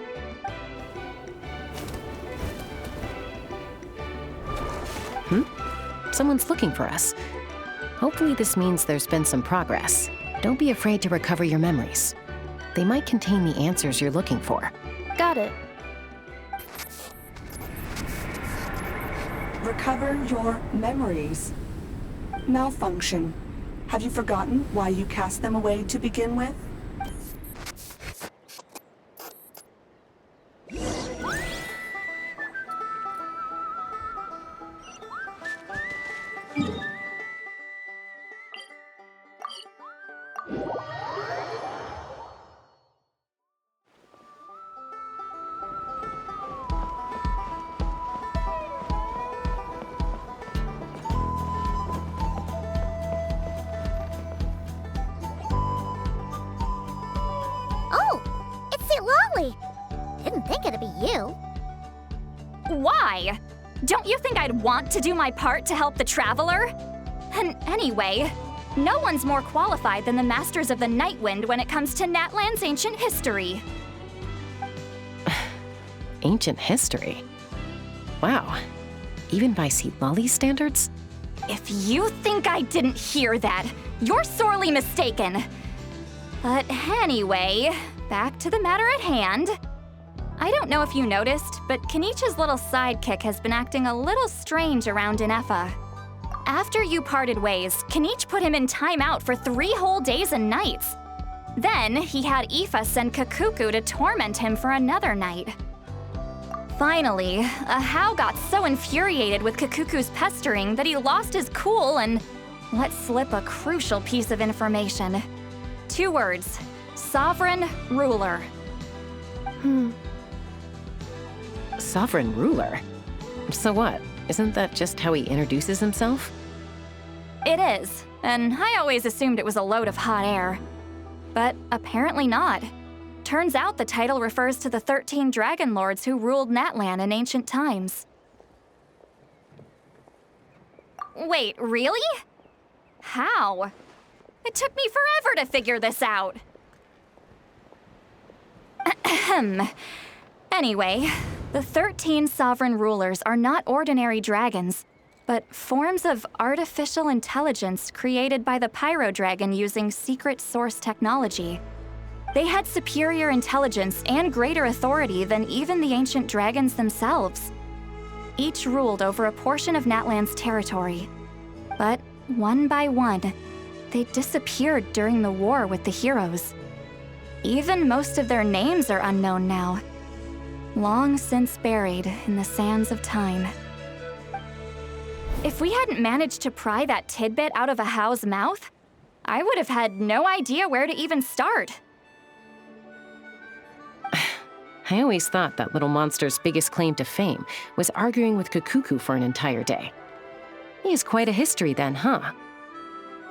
Someone's looking for us. Hopefully this means there's been some progress. Don't be afraid to recover your memories. They might contain the answers you're looking for. Got it. Recover your memories. Malfunction. Have you forgotten why you cast them away to begin with? Oh, it's St. Lolly. Didn't think it'd be you. Why? Don't you think I'd want to do my part to help the Traveler? And anyway, no one's more qualified than the Masters of the Nightwind when it comes to Natlan's ancient history. Ancient history? Wow. Even by St. Lolly's standards? If you think I didn't hear that, you're sorely mistaken. But anyway, back to the matter at hand. I don't know if you noticed, but Kenichi's little sidekick has been acting a little strange around Inefa. After you parted ways, Kenich put him in timeout for 3 whole days and nights. Then he had Aoife send Kakuku to torment him for another night. Finally, Ahau got so infuriated with Kakuku's pestering that he lost his cool and let slip a crucial piece of information. 2 words: Sovereign Ruler. Sovereign ruler? So what? Isn't that just how he introduces himself? It is, and I always assumed it was a load of hot air. But apparently not. Turns out the title refers to the 13 dragon lords who ruled Natlan in ancient times. Wait, really? How? It took me forever to figure this out. Anyway, the 13 sovereign rulers are not ordinary dragons, but forms of artificial intelligence created by the Pyro Dragon using secret source technology. They had superior intelligence and greater authority than even the ancient dragons themselves. Each ruled over a portion of Natlan's territory. But one by one, they disappeared during the war with the heroes. Even most of their names are unknown now, long since buried in the sands of time. If we hadn't managed to pry that tidbit out of Ahau's mouth, I would have had no idea where to even start. I always thought that little monster's biggest claim to fame was arguing with Kakuku for an entire day. He has quite a history then, huh?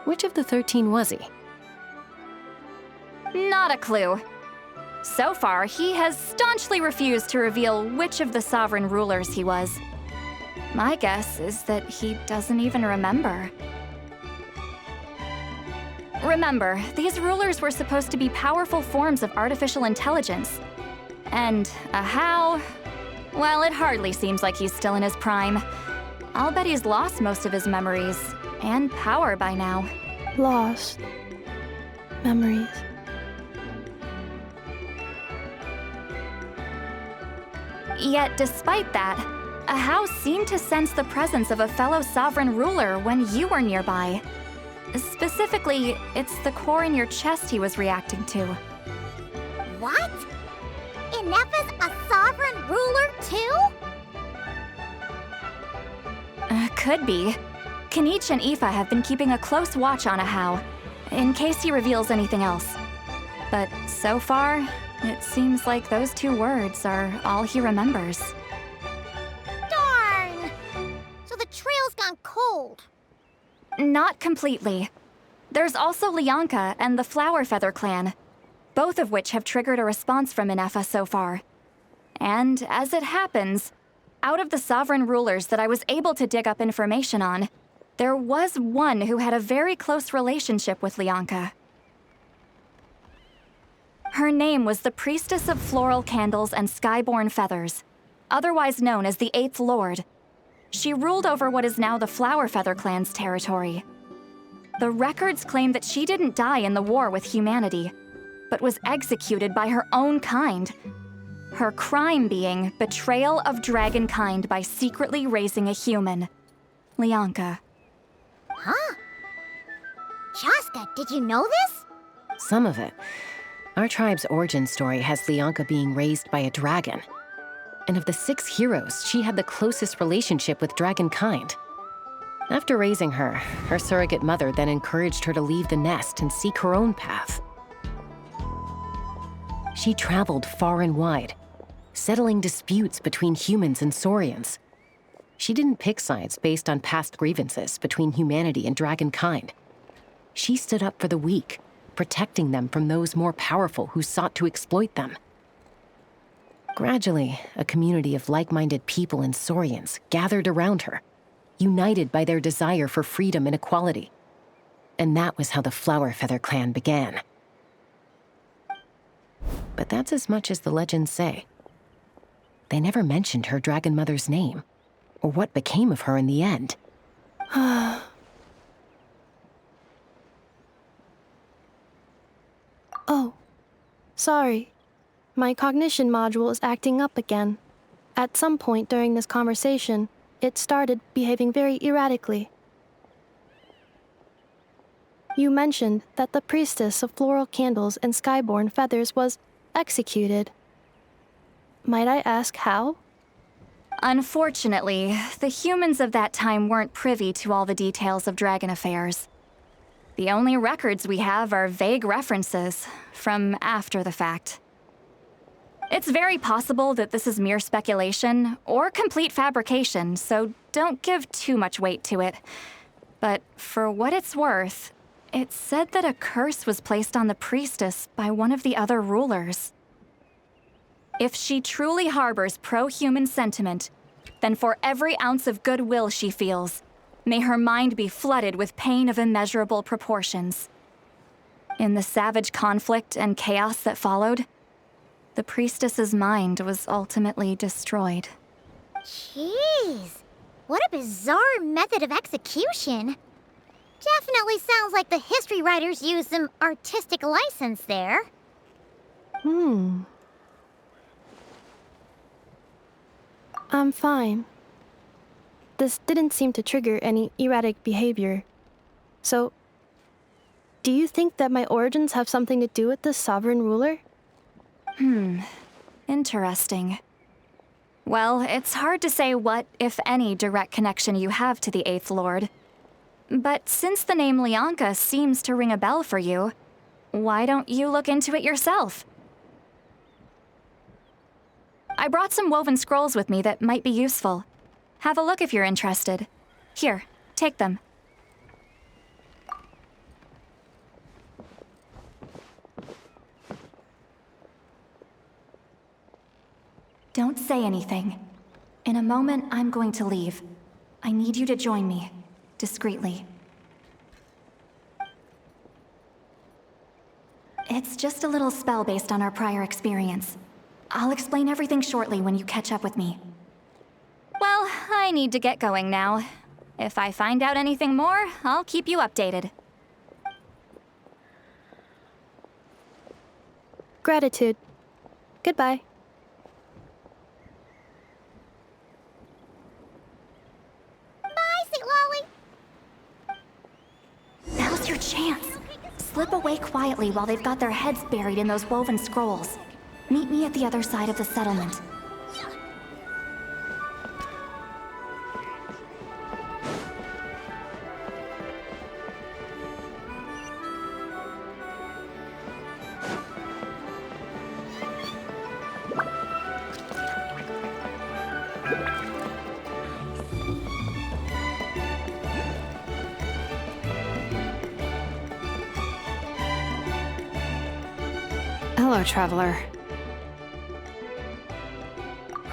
Which of the 13 was he? Not a clue. So far, he has staunchly refused to reveal which of the sovereign rulers he was. My guess is that he doesn't even remember. Remember, these rulers were supposed to be powerful forms of artificial intelligence. And how? Well, it hardly seems like he's still in his prime. I'll bet he's lost most of his memories and power by now. Lost. Memories. Yet, despite that, Ahau seemed to sense the presence of a fellow sovereign ruler when you were nearby. Specifically, it's the core in your chest he was reacting to. What? Inepha's a sovereign ruler too? Could be. Kanich and Aoife have been keeping a close watch on Ahau, in case he reveals anything else. But so far, it seems like those 2 words are all he remembers. Darn! So the trail's gone cold. Not completely. There's also Lianka and the Flower Feather clan, both of which have triggered a response from Inepha so far. And as it happens, out of the sovereign rulers that I was able to dig up information on, there was one who had a very close relationship with Lianka. Her name was the Priestess of Floral Candles and Skyborn Feathers, otherwise known as the 8th Lord. She ruled over what is now the Flower Feather clan's territory. The records claim that she didn't die in the war with humanity, but was executed by her own kind. Her crime being betrayal of dragonkind by secretly raising a human. Lianka. Huh? Shaska, did you know this? Some of it. Our tribe's origin story has Lianka being raised by a dragon. And of the 6 heroes, she had the closest relationship with dragonkind. After raising her, her surrogate mother then encouraged her to leave the nest and seek her own path. She traveled far and wide, settling disputes between humans and Saurians. She didn't pick sides based on past grievances between humanity and dragonkind. She stood up for the weak, protecting them from those more powerful who sought to exploit them. Gradually, a community of like-minded people and Saurians gathered around her, united by their desire for freedom and equality. And that was how the Flower Feather clan began. But that's as much as the legends say. They never mentioned her dragon mother's name, or what became of her in the end. Oh, sorry. My cognition module is acting up again. At some point during this conversation, it started behaving very erratically. You mentioned that the Priestess of Floral Candles and Skyborn Feathers was executed. Might I ask how? Unfortunately, the humans of that time weren't privy to all the details of dragon affairs. The only records we have are vague references from after the fact. It's very possible that this is mere speculation or complete fabrication, so don't give too much weight to it. But for what it's worth, it's said that a curse was placed on the priestess by one of the other rulers. If she truly harbors pro-human sentiment, then for every ounce of goodwill she feels, may her mind be flooded with pain of immeasurable proportions. In the savage conflict and chaos that followed, the priestess's mind was ultimately destroyed. Jeez, what a bizarre method of execution. Definitely sounds like the history writers used some artistic license there. I'm fine. This didn't seem to trigger any erratic behavior. So, do you think that my origins have something to do with this sovereign ruler? Interesting. Well, it's hard to say what, if any, direct connection you have to the 8th Lord. But since the name Lianka seems to ring a bell for you, why don't you look into it yourself? I brought some woven scrolls with me that might be useful. Have a look if you're interested. Here, take them. Don't say anything. In a moment, I'm going to leave. I need you to join me, discreetly. It's just a little spell based on our prior experience. I'll explain everything shortly when you catch up with me. Well, I need to get going now. If I find out anything more, I'll keep you updated. Gratitude. Goodbye. Now's your chance. Slip away quietly while they've got their heads buried in those woven scrolls. Meet me at the other side of the settlement. Hello, traveler.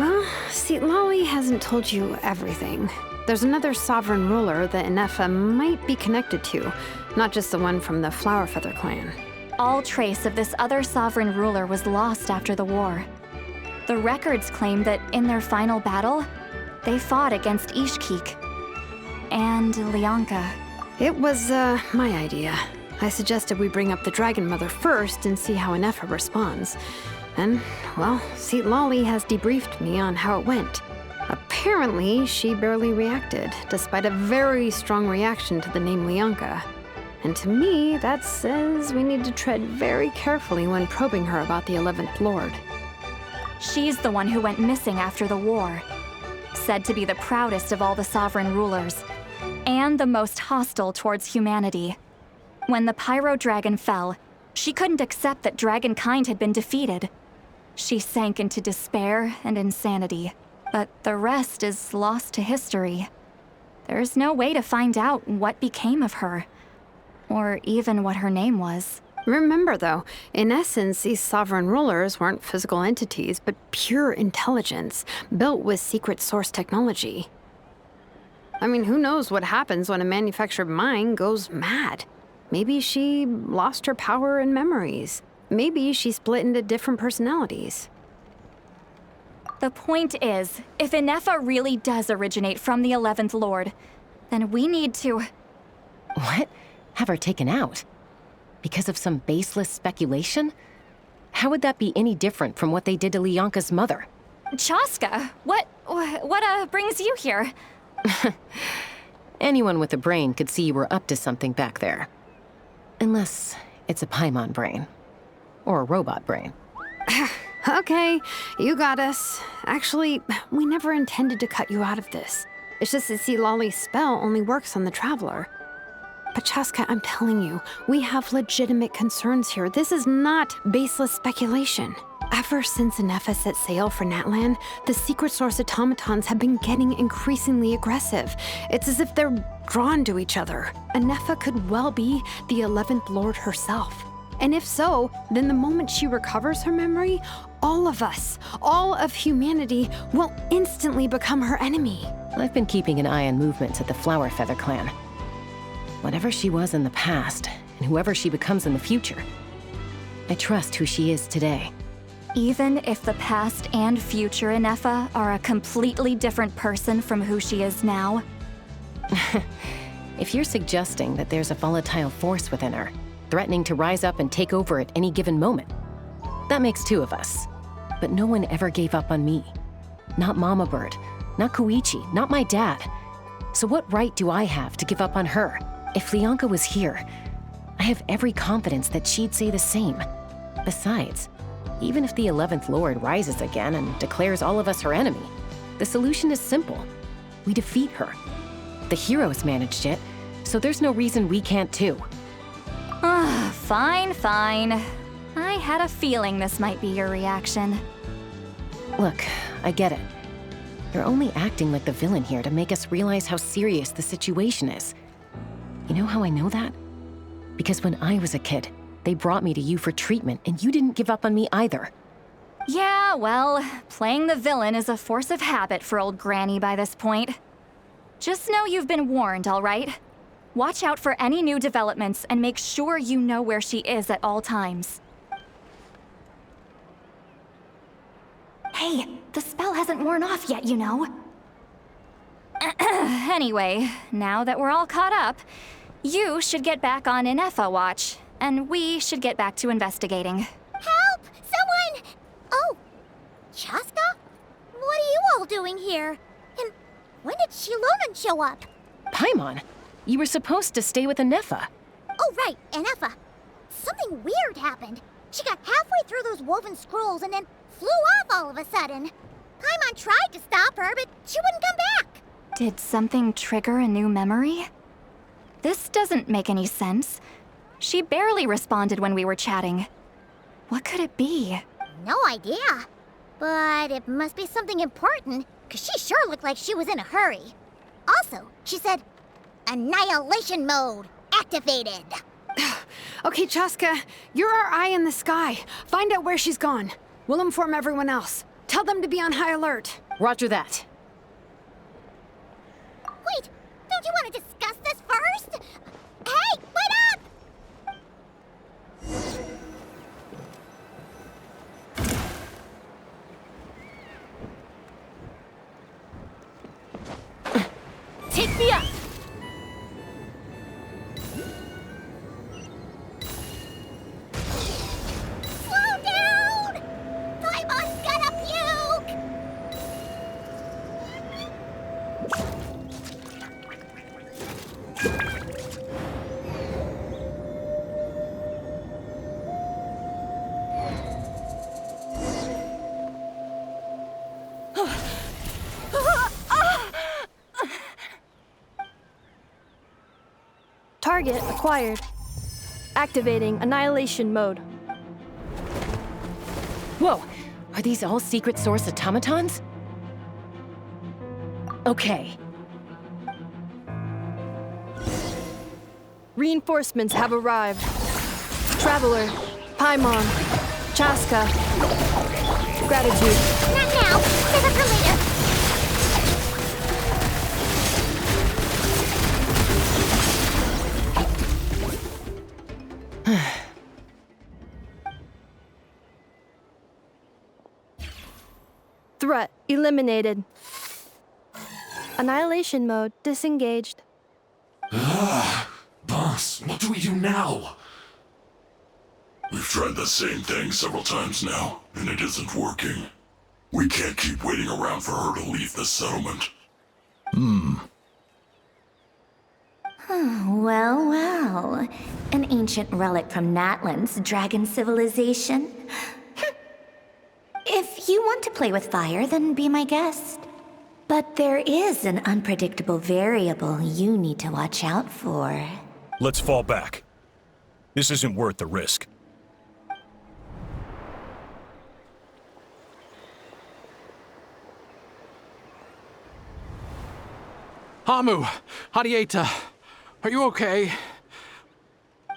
Well, see, Lolly hasn't told you everything. There's another sovereign ruler that Inefa might be connected to, not just the one from the Flowerfeather clan. All trace of this other sovereign ruler was lost after the war. The records claim that in their final battle, they fought against Ishkik and Lianka. It was, my idea. I suggested we bring up the Dragon Mother first and see how Inefa responds. And, well, Seat Lolly has debriefed me on how it went. Apparently, she barely reacted, despite a very strong reaction to the name Lianka. And to me, that says we need to tread very carefully when probing her about the 11th Lord. She's the one who went missing after the war. Said to be the proudest of all the sovereign rulers, and the most hostile towards humanity. When the Pyro Dragon fell, she couldn't accept that dragonkind had been defeated. She sank into despair and insanity, but the rest is lost to history. There's no way to find out what became of her, or even what her name was. Remember, though, in essence, these sovereign rulers weren't physical entities, but pure intelligence, built with secret source technology. I mean, who knows what happens when a manufactured mind goes mad? Maybe she lost her power and memories. Maybe she split into different personalities. The point is, if Inefa really does originate from the 11th Lord, then we need to... What? Have her taken out? Because of some baseless speculation? How would that be any different from what they did to Lianka's mother? Chaska, what brings you here? Anyone with a brain could see you were up to something back there. Unless it's a Paimon brain. Or a robot brain. Okay, you got us. Actually, we never intended to cut you out of this. It's just that see, Lolly's spell only works on the Traveler. But Chaska, I'm telling you, we have legitimate concerns here. This is not baseless speculation. Ever since Inefa set sail for Natlan, the secret source automatons have been getting increasingly aggressive. It's as if they're drawn to each other. Inefa could well be the 11th Lord herself. And if so, then the moment she recovers her memory, all of us, all of humanity, will instantly become her enemy. I've been keeping an eye on movements at the Flowerfeather clan. Whatever she was in the past, and whoever she becomes in the future, I trust who she is today. Even if the past and future Inefa are a completely different person from who she is now? If you're suggesting that there's a volatile force within her, threatening to rise up and take over at any given moment, that makes two of us. But no one ever gave up on me. Not Mama Bird, not Koichi, not my dad. So what right do I have to give up on her? If Lianka was here, I have every confidence that she'd say the same. Besides, even if the 11th Lord rises again and declares all of us her enemy, the solution is simple. We defeat her. The heroes managed it, so there's no reason we can't too. Fine, fine. I had a feeling this might be your reaction. Look, I get it. You're only acting like the villain here to make us realize how serious the situation is. You know how I know that? Because when I was a kid, they brought me to you for treatment, and you didn't give up on me either. Yeah, well, playing the villain is a force of habit for old Granny by this point. Just know you've been warned, all right? Watch out for any new developments and make sure you know where she is at all times. Hey, the spell hasn't worn off yet, you know. Anyway, now that we're all caught up, you should get back on Inefa watch, and we should get back to investigating. Help! Someone! Oh, Chaska? What are you all doing here? And when did Shilonan show up? Paimon, you were supposed to stay with Inefa. Oh, right, Inefa. Something weird happened. She got halfway through those woven scrolls and then flew off all of a sudden. Paimon tried to stop her, but she wouldn't come back. Did something trigger a new memory? This doesn't make any sense. She barely responded when we were chatting. What could it be? No idea. But it must be something important, because she sure looked like she was in a hurry. Also, she said, Annihilation mode activated. Okay, Chaska, you're our eye in the sky. Find out where she's gone. We'll inform everyone else. Tell them to be on high alert. Roger that. Wait, don't you want to discuss this first? Hey, wait up! Take me up! Slow down! Paimon's gonna puke! Target acquired. Activating annihilation mode. Whoa, are these all secret source automatons? Okay. Reinforcements have arrived. Traveler, Paimon, Chaska. Gratitude. Not now. Save it for later. Threat eliminated. Annihilation mode disengaged. Boss, what do we do now? We've tried the same thing several times now, and it isn't working. We can't keep waiting around for her to leave the settlement. Well, well. An ancient relic from Natlan's dragon civilization. If you want to play with fire, then be my guest. But there is an unpredictable variable you need to watch out for. Let's fall back. This isn't worth the risk. Hamu, Hadieta, are you okay?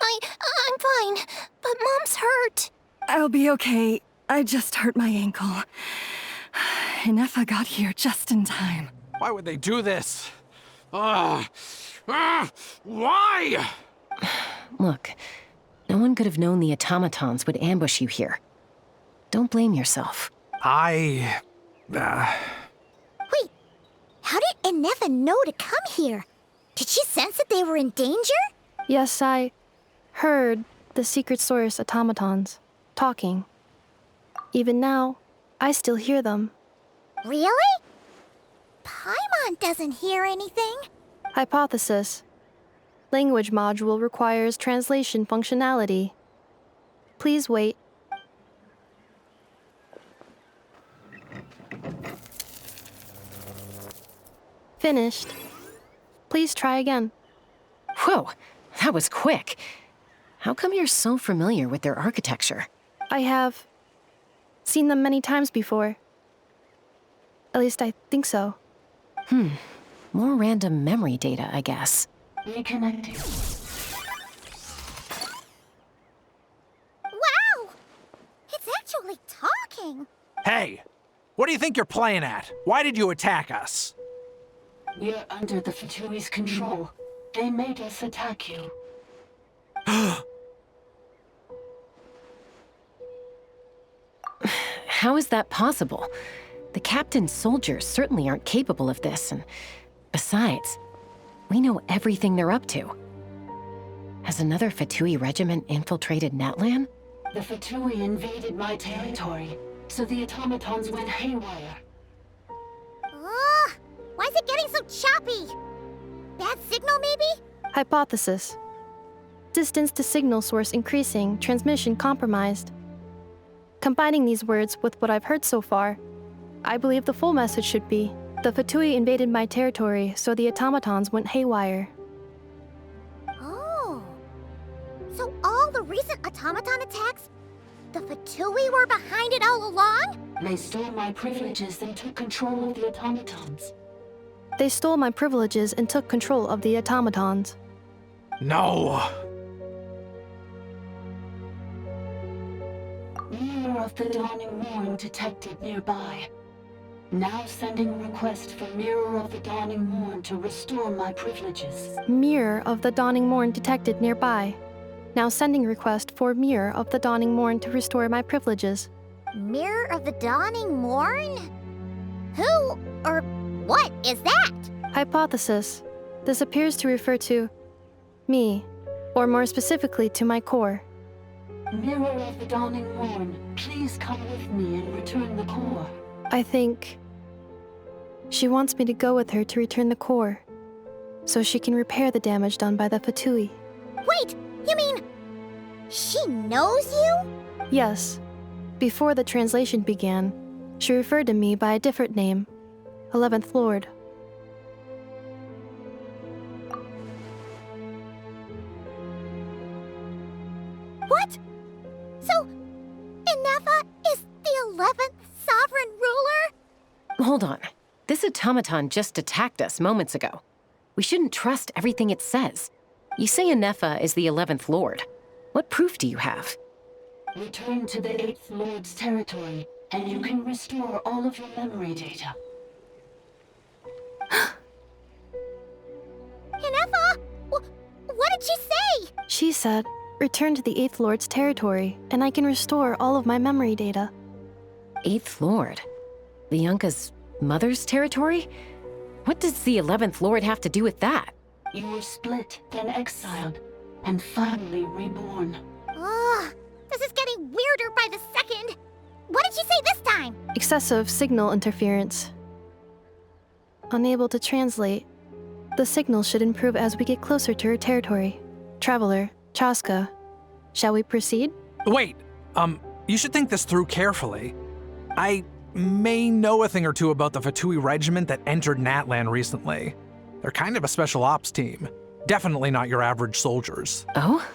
I'm fine, but Mom's hurt. I'll be okay. I just hurt my ankle. Inefa got here just in time. Why would they do this? Why? Look, no one could have known the automatons would ambush you here. Don't blame yourself. Wait, how did Inefa know to come here? Did she sense that they were in danger? Yes, I heard the secret source automatons talking. Even now, I still hear them. Really? Paimon doesn't hear anything. Hypothesis. Language module requires translation functionality. Please wait. Finished. Please try again. Whoa, that was quick. How come you're so familiar with their architecture? I have seen them many times before. At least I think so. More random memory data, I guess. Reconnecting. Wow! It's actually talking! Hey! What do you think you're playing at? Why did you attack us? We're under the Fatui's control. They made us attack you. How is that possible? The captain's soldiers certainly aren't capable of this, and besides, we know everything they're up to. Has another Fatui regiment infiltrated Natlan? The Fatui invaded my territory, so the automatons went haywire. Ugh! Why is it getting so choppy? Bad signal, maybe? Hypothesis. Distance to signal source increasing, transmission compromised. Combining these words with what I've heard so far, I believe the full message should be, the Fatui invaded my territory, so the automatons went haywire. Oh. So all the recent automaton attacks, the Fatui were behind it all along? They stole my privileges and took control of the automatons. They stole my privileges and took control of the automatons. No! Mirror of the Dawning Morn detected nearby. Now sending a request for Mirror of the Dawning Morn to restore my privileges. Mirror of the Dawning Morn detected nearby. Now sending request for Mirror of the Dawning Morn to restore my privileges. Mirror of the Dawning Morn? Who or what is that? Hypothesis. This appears to refer to me, or more specifically to my core. Mirror of the Dawning Morn, please come with me and return the core. I think she wants me to go with her to return the core, so she can repair the damage done by the Fatui. Wait, you mean she knows you? Yes. Before the translation began, she referred to me by a different name, 11th Lord. What? So, Inefa is the 11th sovereign ruler? Hold on. This automaton just attacked us moments ago. We shouldn't trust everything it says. You say Inefa is the 11th Lord. What proof do you have? Return to the 8th Lord's territory, and you can restore all of your memory data. Inefa? What did she say? She said, return to the 8th Lord's territory, and I can restore all of my memory data. 8th Lord? Bianca's mother's territory? What does the 11th Lord have to do with that? You were split, then exiled, and finally reborn. Ugh, this is getting weirder by the second. What did she say this time? Excessive signal interference. Unable to translate. The signal should improve as we get closer to her territory. Traveler, Chaska, shall we proceed? Wait, you should think this through carefully. I may know a thing or two about the Fatui regiment that entered Natlan recently. They're kind of a special ops team. Definitely not your average soldiers. Oh?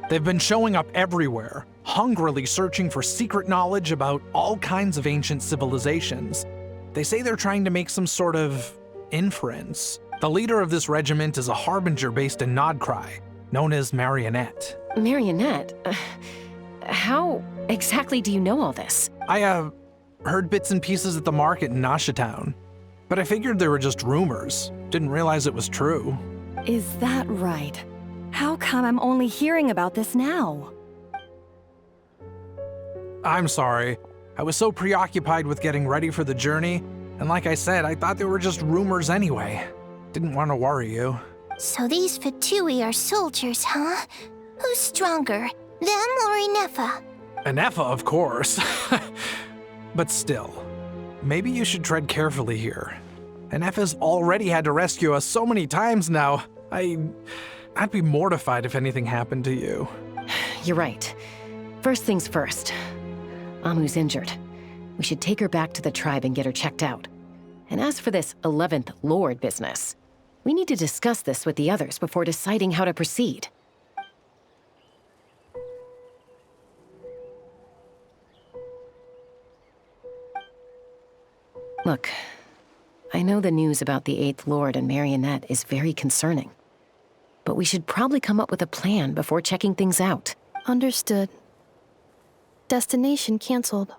They've been showing up everywhere, hungrily searching for secret knowledge about all kinds of ancient civilizations. They say they're trying to make some sort of inference. The leader of this regiment is a harbinger based in Nodcry, known as Marionette. Marionette? How exactly do you know all this? I, heard bits and pieces at the market in Nashatown, but I figured they were just rumors. Didn't realize it was true. Is that right? How come I'm only hearing about this now? I'm sorry. I was so preoccupied with getting ready for the journey, and like I said, I thought they were just rumors anyway. Didn't want to worry you. So these Fatui are soldiers, huh? Who's stronger, them or Inefa? Inefa, of course. But still, maybe you should tread carefully here. Inefa's already had to rescue us so many times now. I'd be mortified if anything happened to you. You're right. First things first. Amu's injured. We should take her back to the tribe and get her checked out. And as for this 11th Lord business, We need to discuss this with the others before deciding how to proceed. Look, I know the news about the Eighth Lord and Marionette is very concerning, but we should probably come up with a plan before checking things out. Understood. Destination canceled.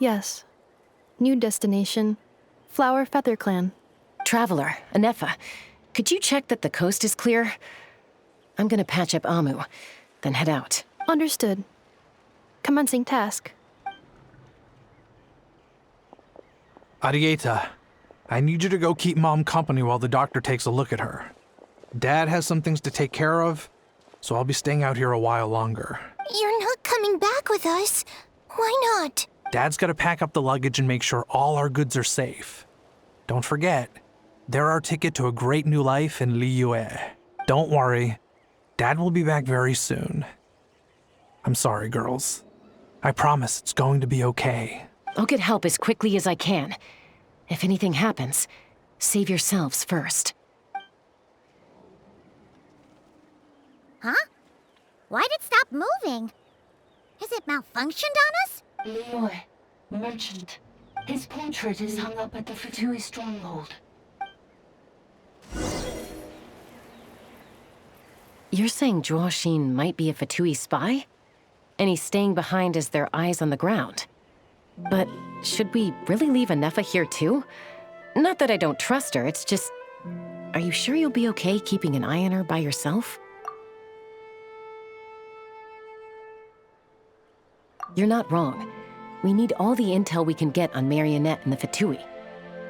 Yes. New destination, Flower Feather Clan. Traveler, Anefa, could you check that the coast is clear? I'm gonna patch up Amu, then head out. Understood. Commencing task. Arieta, I need you to go keep Mom company while the doctor takes a look at her. Dad has some things to take care of, so I'll be staying out here a while longer. You're not coming back with us. Why not? Dad's gotta pack up the luggage and make sure all our goods are safe. Don't forget, they're our ticket to a great new life in Liyue. Don't worry, Dad will be back very soon. I'm sorry, girls. I promise it's going to be okay. I'll get help as quickly as I can. If anything happens, save yourselves first. Huh? Why'd it stop moving? Has it malfunctioned on us? Liyue, merchant. His portrait is hung up at the Fatui stronghold. You're saying Zhuo Xin might be a Fatui spy? And he's staying behind as their eyes on the ground. But should we really leave Anefa here too? Not that I don't trust her, it's just... Are you sure you'll be okay keeping an eye on her by yourself? You're not wrong. We need all the intel we can get on Marionette and the Fatui.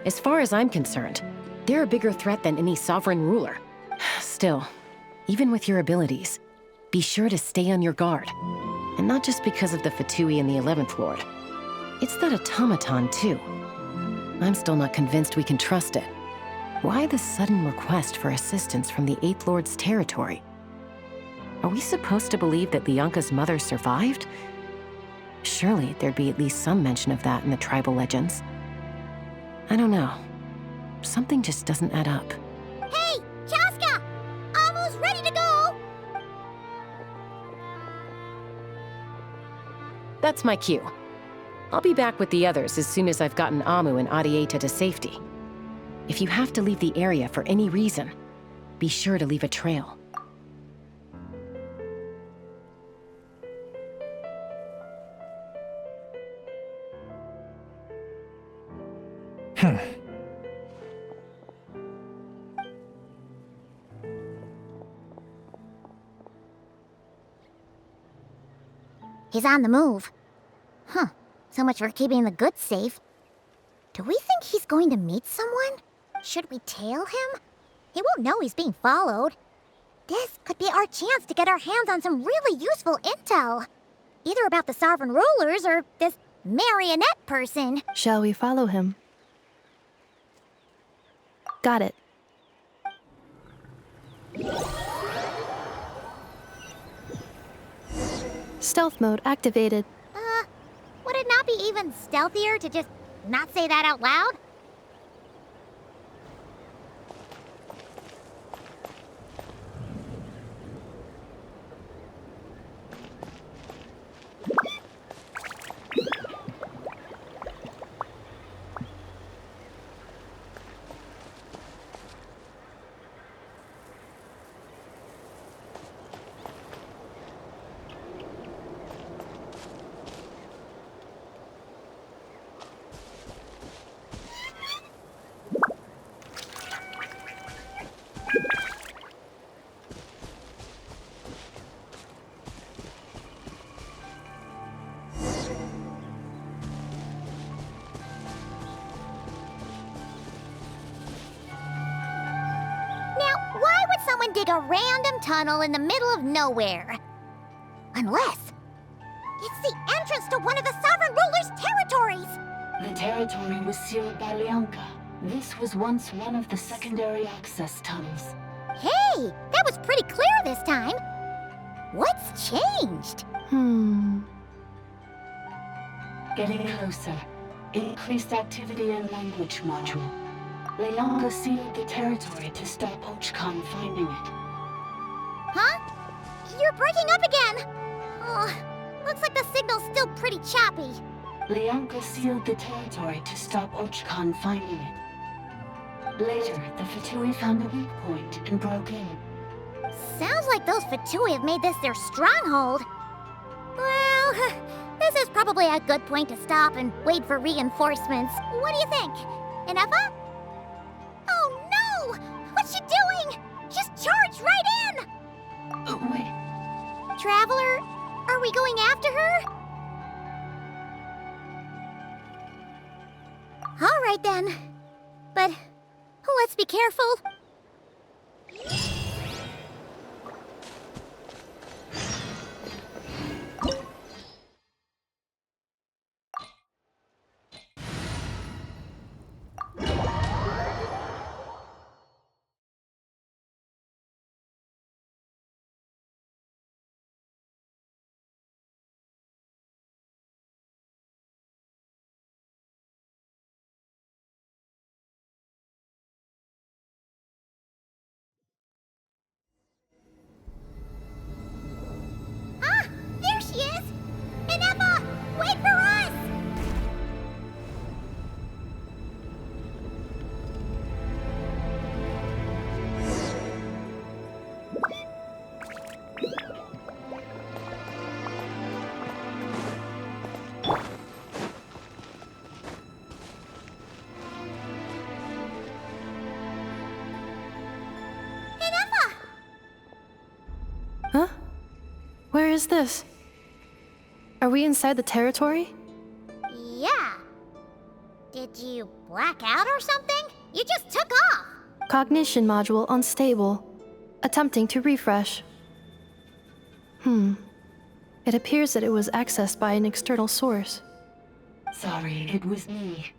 As far as I'm concerned, they're a bigger threat than any sovereign ruler. Still, even with your abilities, be sure to stay on your guard. And not just because of the Fatui and the 11th Lord. It's that automaton, too. I'm still not convinced we can trust it. Why the sudden request for assistance from the 8th Lord's territory? Are we supposed to believe that Lianka's mother survived? Surely there'd be at least some mention of that in the tribal legends. I don't know. Something just doesn't add up. Hey, Chaska! Almost ready to go! That's my cue. I'll be back with the others as soon as I've gotten Amu and Arieta to safety. If you have to leave the area for any reason, be sure to leave a trail. He's on the move. Huh. So much for keeping the goods safe. Do we think he's going to meet someone? Should we tail him? He won't know he's being followed. This could be our chance to get our hands on some really useful intel. Either about the sovereign rulers or this marionette person. Shall we follow him? Got it. Stealth mode activated. Would it not be even stealthier to just not say that out loud? Dig a random tunnel in the middle of nowhere. Unless it's the entrance to one of the sovereign ruler's territories. The territory was sealed by Lianka. This was once one of the secondary access tunnels. Hey, that was pretty clear this time. What's changed? Getting closer. Increased activity in language module. Leonka sealed the territory to stop Ochkon finding it. Huh? You're breaking up again! Oh, looks like the signal's still pretty choppy. Leonka sealed the territory to stop Ochkon finding it. Later, the Fatui found a weak point and broke in. Sounds like those Fatui have made this their stronghold. Well, this is probably a good point to stop and wait for reinforcements. What do you think? Inefa? Oh no! What's she doing? She's charged right in! Wait. Traveler, are we going after her? All right then. But let's be careful. Ah! There she is! Inefa! Wait for us! Huh? Where is this? Are we inside the territory? Yeah. Did you black out or something? You just took off! Cognition module unstable. Attempting to refresh. It appears that it was accessed by an external source. Sorry, it was me.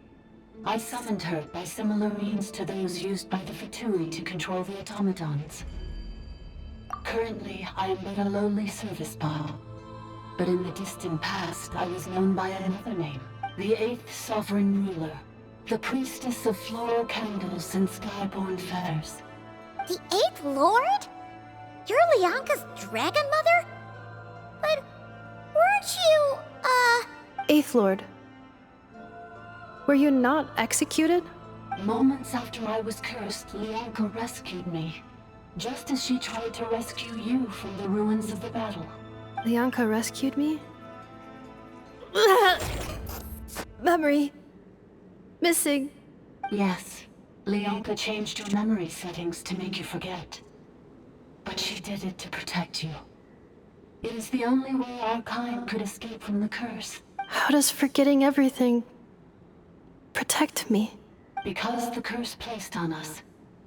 I summoned her by similar means to those used by the Fatui to control the automatons. Currently, I am but a lowly service bot. But in the distant past, I was known by another name. The 8th Sovereign Ruler. The Priestess of Floral Candles and Skyborn Feathers. The 8th Lord? You're Leonka's Dragon Mother? But weren't you, Eighth Lord. Were you not executed? Moments after I was cursed, Leonka rescued me. Just as she tried to rescue you from the ruins of the battle. Leonka rescued me? Memory. Missing. Yes. Leonka changed your memory settings to make you forget. But she did it to protect you. It is the only way our kind could escape from the curse. How does forgetting everything protect me? Because the curse placed on us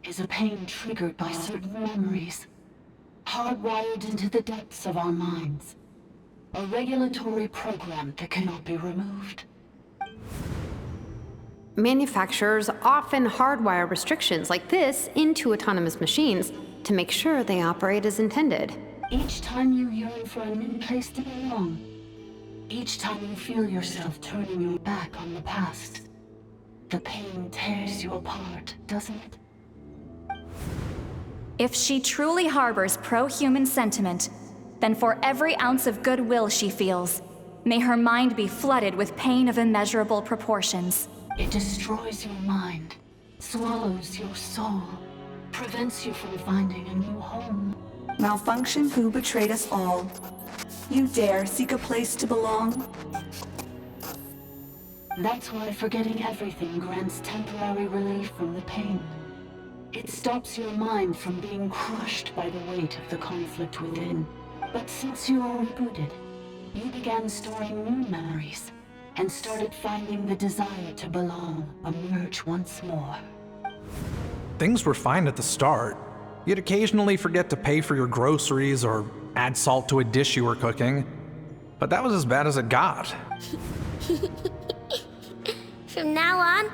is a pain triggered by certain memories, hardwired into the depths of our minds. A regulatory program that cannot be removed. Manufacturers often hardwire restrictions like this into autonomous machines to make sure they operate as intended. Each time you yearn for a new place to belong, each time you feel yourself turning your back on the past, the pain tears you apart, doesn't it? If she truly harbors pro-human sentiment, then for every ounce of goodwill she feels, may her mind be flooded with pain of immeasurable proportions. It destroys your mind, swallows your soul, prevents you from finding a new home. Malfunction who betrayed us all. You dare seek a place to belong? That's why forgetting everything grants temporary relief from the pain. It stops your mind from being crushed by the weight of the conflict within. But since you are rebooted, you began storing new memories and started finding the desire to belong emerge once more. Things were fine at the start. You'd occasionally forget to pay for your groceries or add salt to a dish you were cooking. But that was as bad as it got. From now on,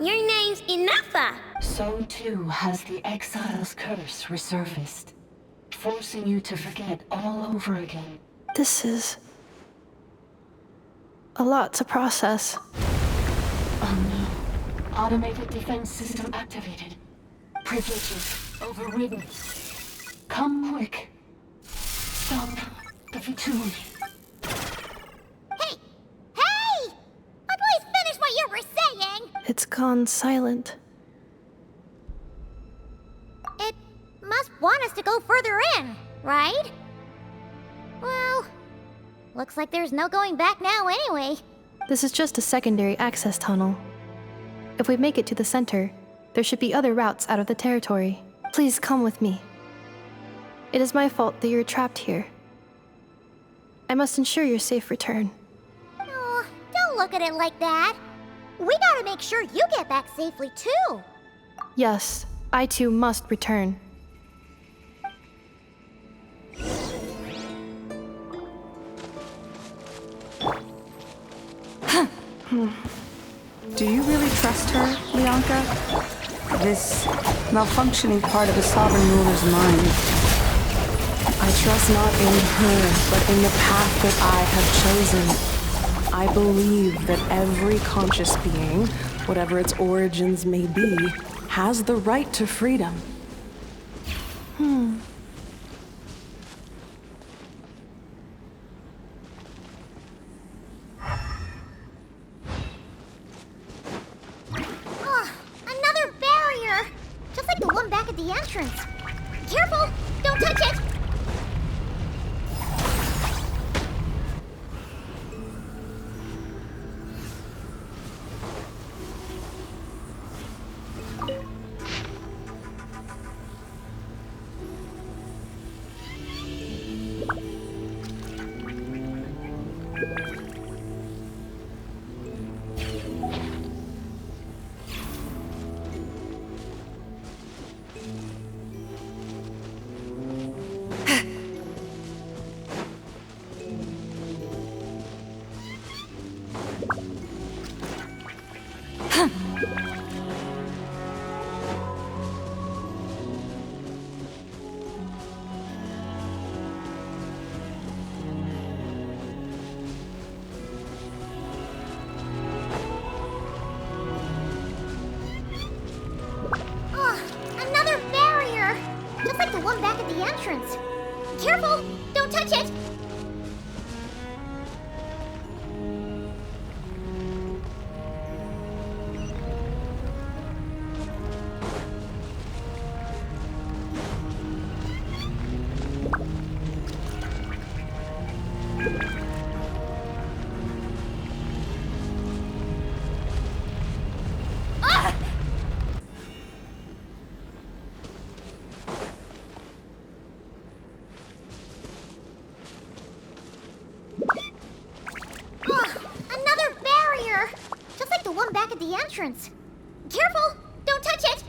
your name's Inefa. So too has the Exile's curse resurfaced, forcing you to forget all over again. This is a lot to process. Oh no. Automated defense system activated. Privileges overridden. Come quick. Stop the Fatui. Hey! Hey! Please finish what you were saying! It's gone silent. It must want us to go further in, right? Well, looks like there's no going back now anyway. This is just a secondary access tunnel. If we make it to the center, there should be other routes out of the territory. Please come with me. It is my fault that you're trapped here. I must ensure your safe return. Oh, don't look at it like that. We gotta make sure you get back safely too. Yes, I too must return. Do you really trust her, Bianca? This malfunctioning part of the sovereign ruler's mind. I trust not in her, but in the path that I have chosen. I believe that every conscious being, whatever its origins may be, has the right to freedom. Another barrier! Just like the one back at the entrance. Careful! Don't touch it! Another barrier! Just like the one back at the entrance. Careful! Don't touch it! Another barrier! Just like the one back at the entrance. Careful! Don't touch it!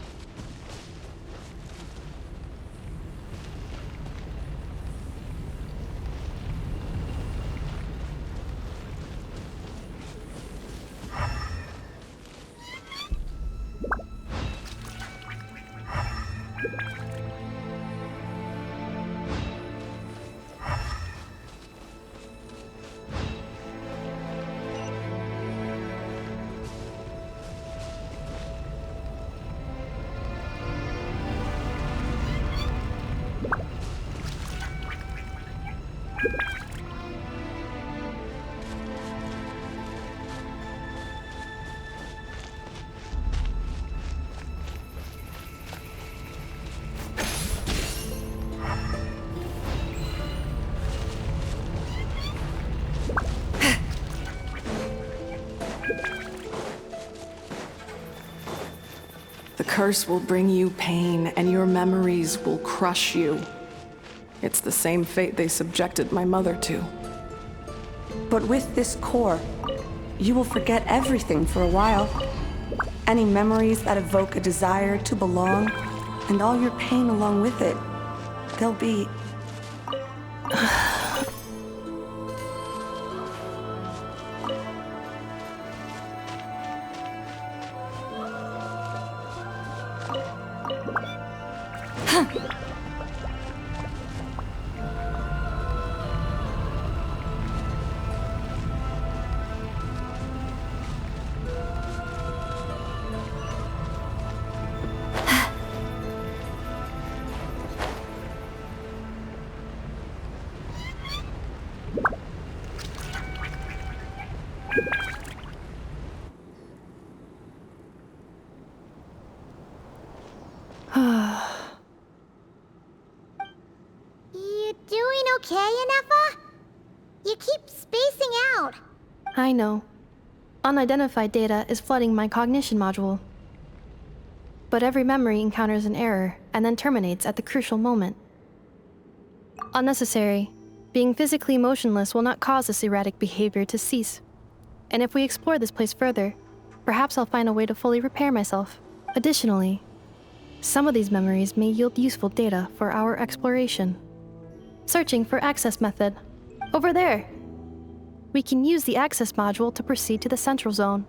The curse will bring you pain, and your memories will crush you. It's the same fate they subjected my mother to. But with this core, you will forget everything for a while. Any memories that evoke a desire to belong, and all your pain along with it, they'll be... You doing okay, Inefa? You keep spacing out. I know. Unidentified data is flooding my cognition module. But every memory encounters an error and then terminates at the crucial moment. Unnecessary. Being physically motionless will not cause this erratic behavior to cease. And if we explore this place further, perhaps I'll find a way to fully repair myself. Additionally, some of these memories may yield useful data for our exploration. Searching for access method. Over there! We can use the access module to proceed to the central zone.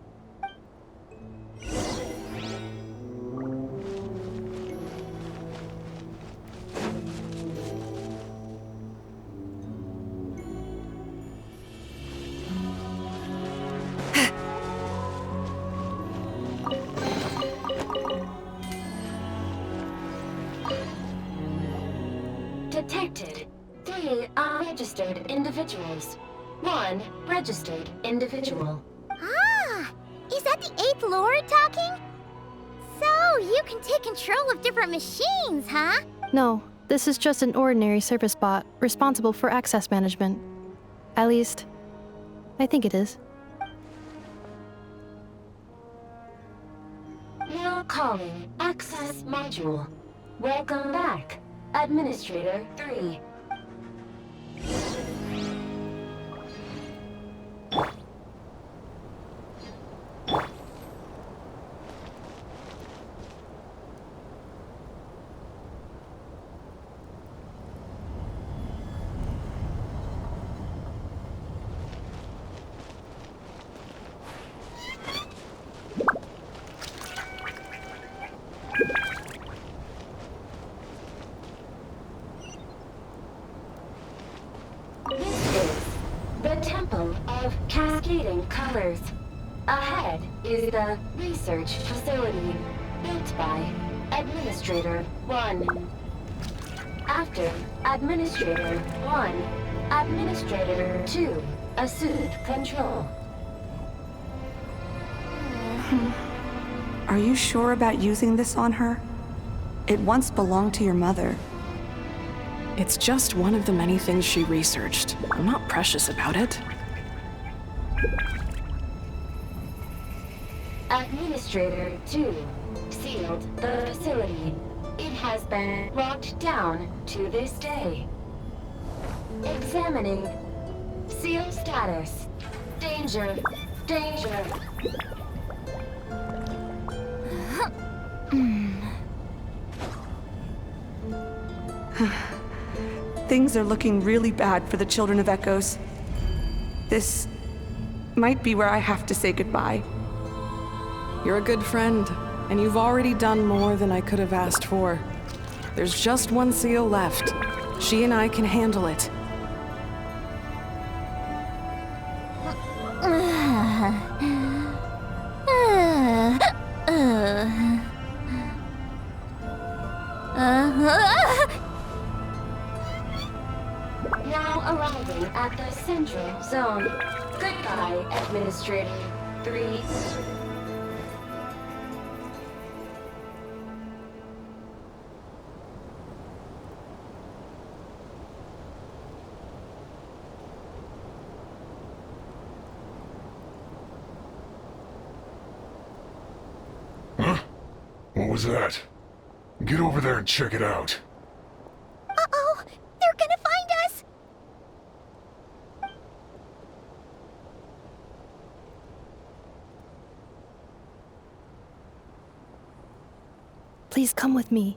Detected. 3 unregistered individuals. 1 registered individual. Ah! Is that the 8th Lord talking? So, you can take control of different machines, huh? No, this is just an ordinary service bot responsible for access management. At least, I think it is. Now calling access module. Welcome back, Administrator 3. The Temple of Cascading Colors. Ahead is the research facility, built by Administrator 1. After Administrator 1, Administrator 2 assumed control. Are you sure about using this on her? It once belonged to your mother. It's just one of the many things she researched. I'm not precious about it. Administrator 2 sealed the facility. It has been locked down to this day. Examining. Seal status. Danger. Danger. Things are looking really bad for the Children of Echoes. This might be where I have to say goodbye. You're a good friend, and you've already done more than I could have asked for. There's just one seal left. She and I can handle it. Now arriving at the central zone. Goodbye, Administrator 3. Huh? What was that? Get over there and check it out. Uh-oh! They're gonna find us! Please come with me.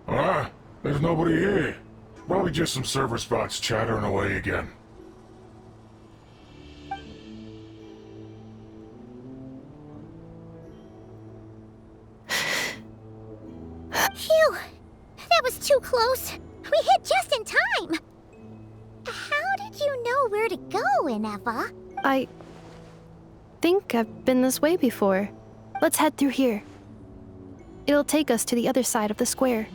Ah, there's nobody here. Probably just some server spots chattering away again. Phew! That was too close. We hit just in time. How did you know where to go, Inefa? I think I've been this way before. Let's head through here. It'll take us to the other side of the square.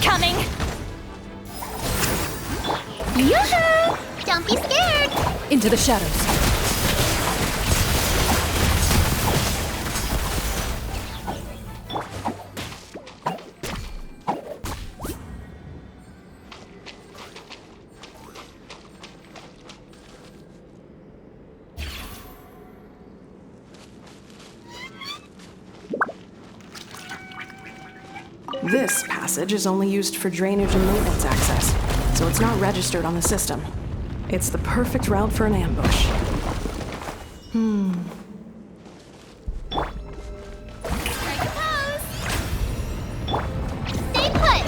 incoming! Yoo-hoo! Don't be scared! Into the shadows. This passage is only used for drainage and maintenance access, so it's not registered on the system. It's the perfect route for an ambush. Stay put!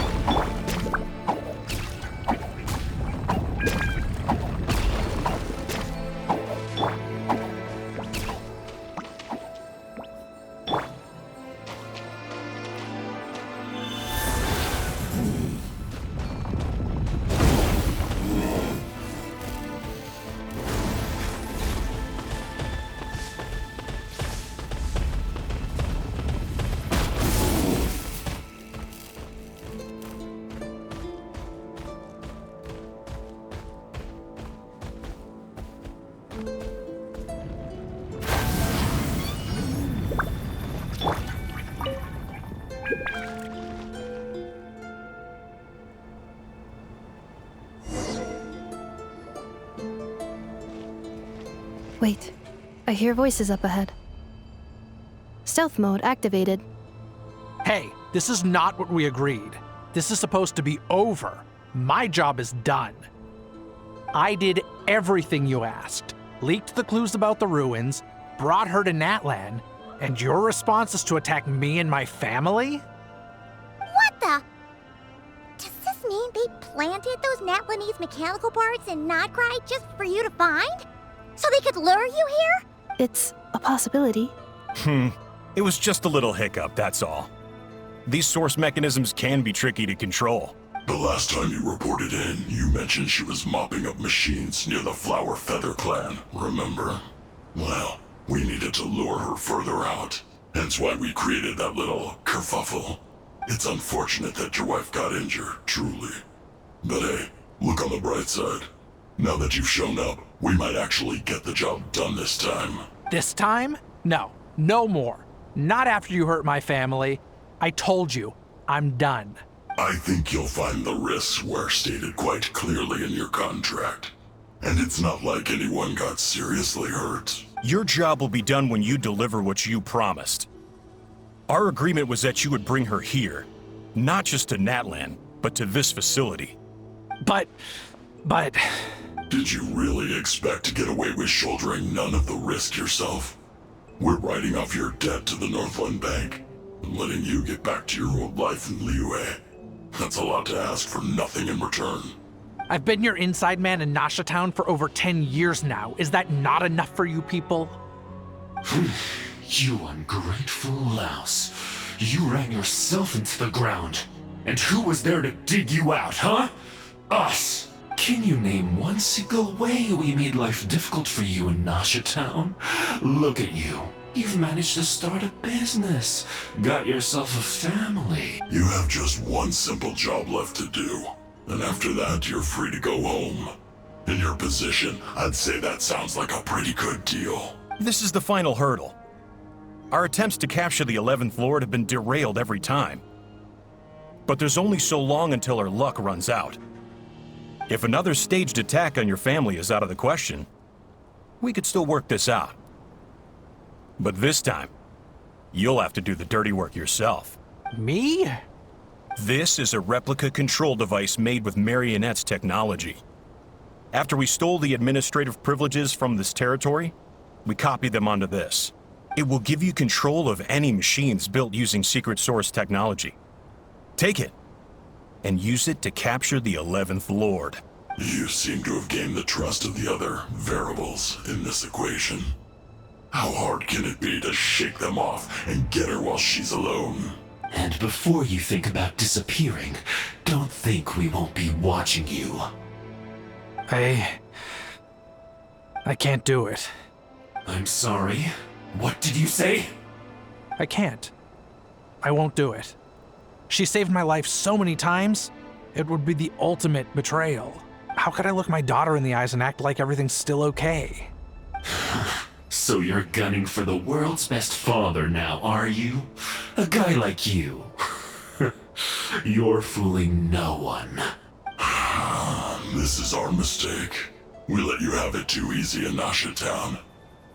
Wait, I hear voices up ahead. Stealth mode activated. Hey, this is not what we agreed. This is supposed to be over. My job is done. I did everything you asked. Leaked the clues about the ruins, brought her to Natlan, and your response is to attack me and my family? What the? Does this mean they planted those Natlanese mechanical parts in Notcry just for you to find? So they could lure you here? It's a possibility. It was just a little hiccup, that's all. These source mechanisms can be tricky to control. The last time you reported in, you mentioned she was mopping up machines near the Flower Feather clan, remember? Well, we needed to lure her further out. Hence why we created that little kerfuffle. It's unfortunate that your wife got injured, truly. But hey, look on the bright side. Now that you've shown up, we might actually get the job done this time. This time? No, no more. Not after you hurt my family. I told you, I'm done. I think you'll find the risks were stated quite clearly in your contract. And it's not like anyone got seriously hurt. Your job will be done when you deliver what you promised. Our agreement was that you would bring her here, not just to Natlan, but to this facility. But... Did you really expect to get away with shouldering none of the risk yourself? We're writing off your debt to the Northland Bank and letting you get back to your old life in Liyue. That's a lot to ask for nothing in return. I've been your inside man in Nasha Town for over 10 years now. Is that not enough for you people? You ungrateful louse. You ran yourself into the ground. And who was there to dig you out, huh? Us! Can you name one single way we made life difficult for you in Nasha Town? Look at you. You've managed to start a business. Got yourself a family. You have just one simple job left to do. And after that, you're free to go home. In your position, I'd say that sounds like a pretty good deal. This is the final hurdle. Our attempts to capture the 11th Lord have been derailed every time. But there's only so long until our luck runs out. If another staged attack on your family is out of the question, we could still work this out. But this time, you'll have to do the dirty work yourself. Me? This is a replica control device made with Marionette's technology. After we stole the administrative privileges from this territory, we copied them onto this. It will give you control of any machines built using secret source technology. Take it, and use it to capture the 11th Lord. You seem to have gained the trust of the other variables in this equation. How hard can it be to shake them off and get her while she's alone? And before you think about disappearing, don't think we won't be watching you. I can't do it. I'm sorry. What did you say? I can't. I won't do it. She saved my life so many times, it would be the ultimate betrayal. How could I look my daughter in the eyes and act like everything's still okay? So you're gunning for the world's best father now, are you? A guy like you. You're fooling no one. This is our mistake. We let you have it too easy in Nasha Town.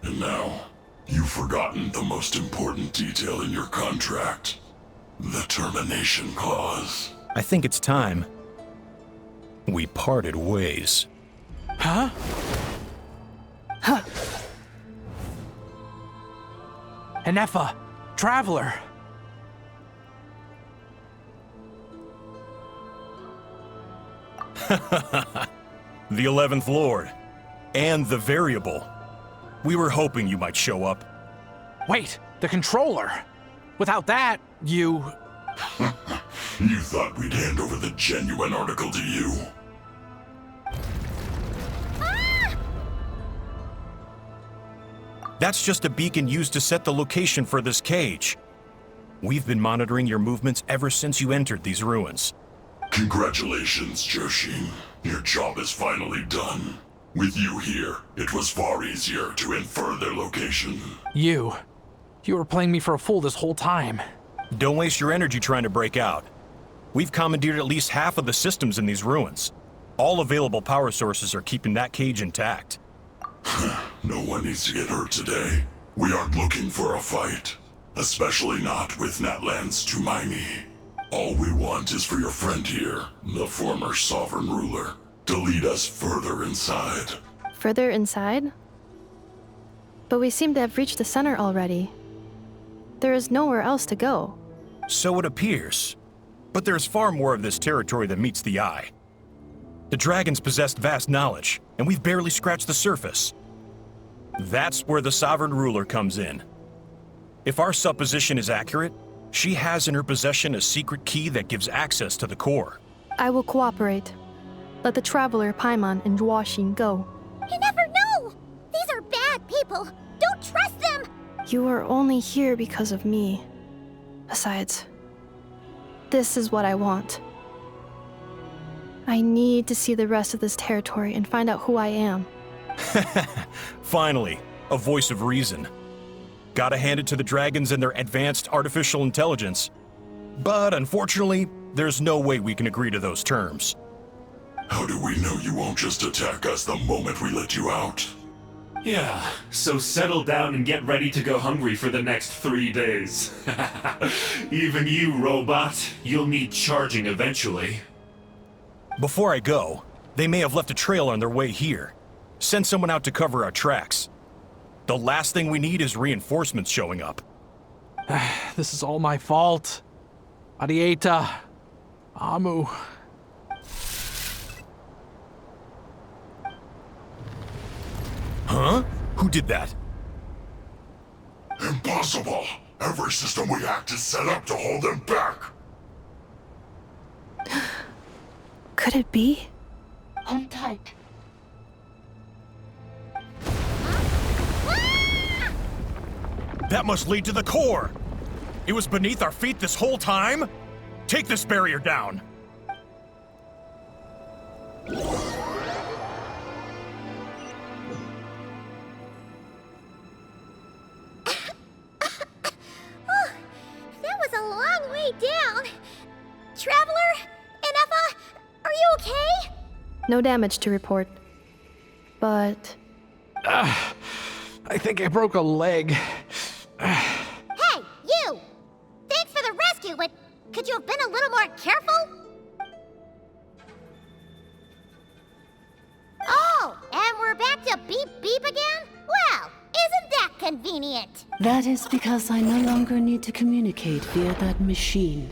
And now, you've forgotten the most important detail in your contract. The termination clause. I think it's time we parted ways. Huh? Huh. Enefa, Traveler. The 11th Lord. And the Variable. We were hoping you might show up. Wait, the controller. Without that, you... You thought we'd hand over the genuine article to you? That's just a beacon used to set the location for this cage. We've been monitoring your movements ever since you entered these ruins. Congratulations, Joshin. Your job is finally done. With you here, it was far easier to infer their location. You were playing me for a fool this whole time. Don't waste your energy trying to break out. We've commandeered at least half of the systems in these ruins. All available power sources are keeping that cage intact. No one needs to get hurt today. We aren't looking for a fight. Especially not with Natlan's Tumaini. All we want is for your friend here, the former sovereign ruler, to lead us further inside. Further inside? But we seem to have reached the center already. There is nowhere else to go. So it appears. But there's far more of this territory than meets the eye. The dragons possessed vast knowledge, and we've barely scratched the surface. That's where the sovereign ruler comes in. If our supposition is accurate, she has in her possession a secret key that gives access to the core. I will cooperate. Let the Traveler, Paimon, and Duoshin go. You never know! These are bad people! Don't trust them! You are only here because of me. Besides, this is what I want. I need to see the rest of this territory and find out who I am. Finally, a voice of reason. Gotta hand it to the dragons and their advanced artificial intelligence. But unfortunately, there's no way we can agree to those terms. How do we know you won't just attack us the moment we let you out? Yeah, so settle down and get ready to go hungry for the next 3 days. Even you, robot, you'll need charging eventually. Before I go, they may have left a trail on their way here. Send someone out to cover our tracks. The last thing we need is reinforcements showing up. This is all my fault. Arieta. Amu. Huh? Who did that? Impossible! Every system we hacked is set up to hold them back! Could it be? Hold tight. That must lead to the core! It was beneath our feet this whole time? Take this barrier down! That was a long way down. Traveler? Enefa? Are you okay? No damage to report. But... I think I broke a leg. Hey, you! Thanks for the rescue, but could you have been a little more careful? Oh, and we're back to beep beep again? Well, isn't that convenient? That is because I no longer need to communicate via that machine.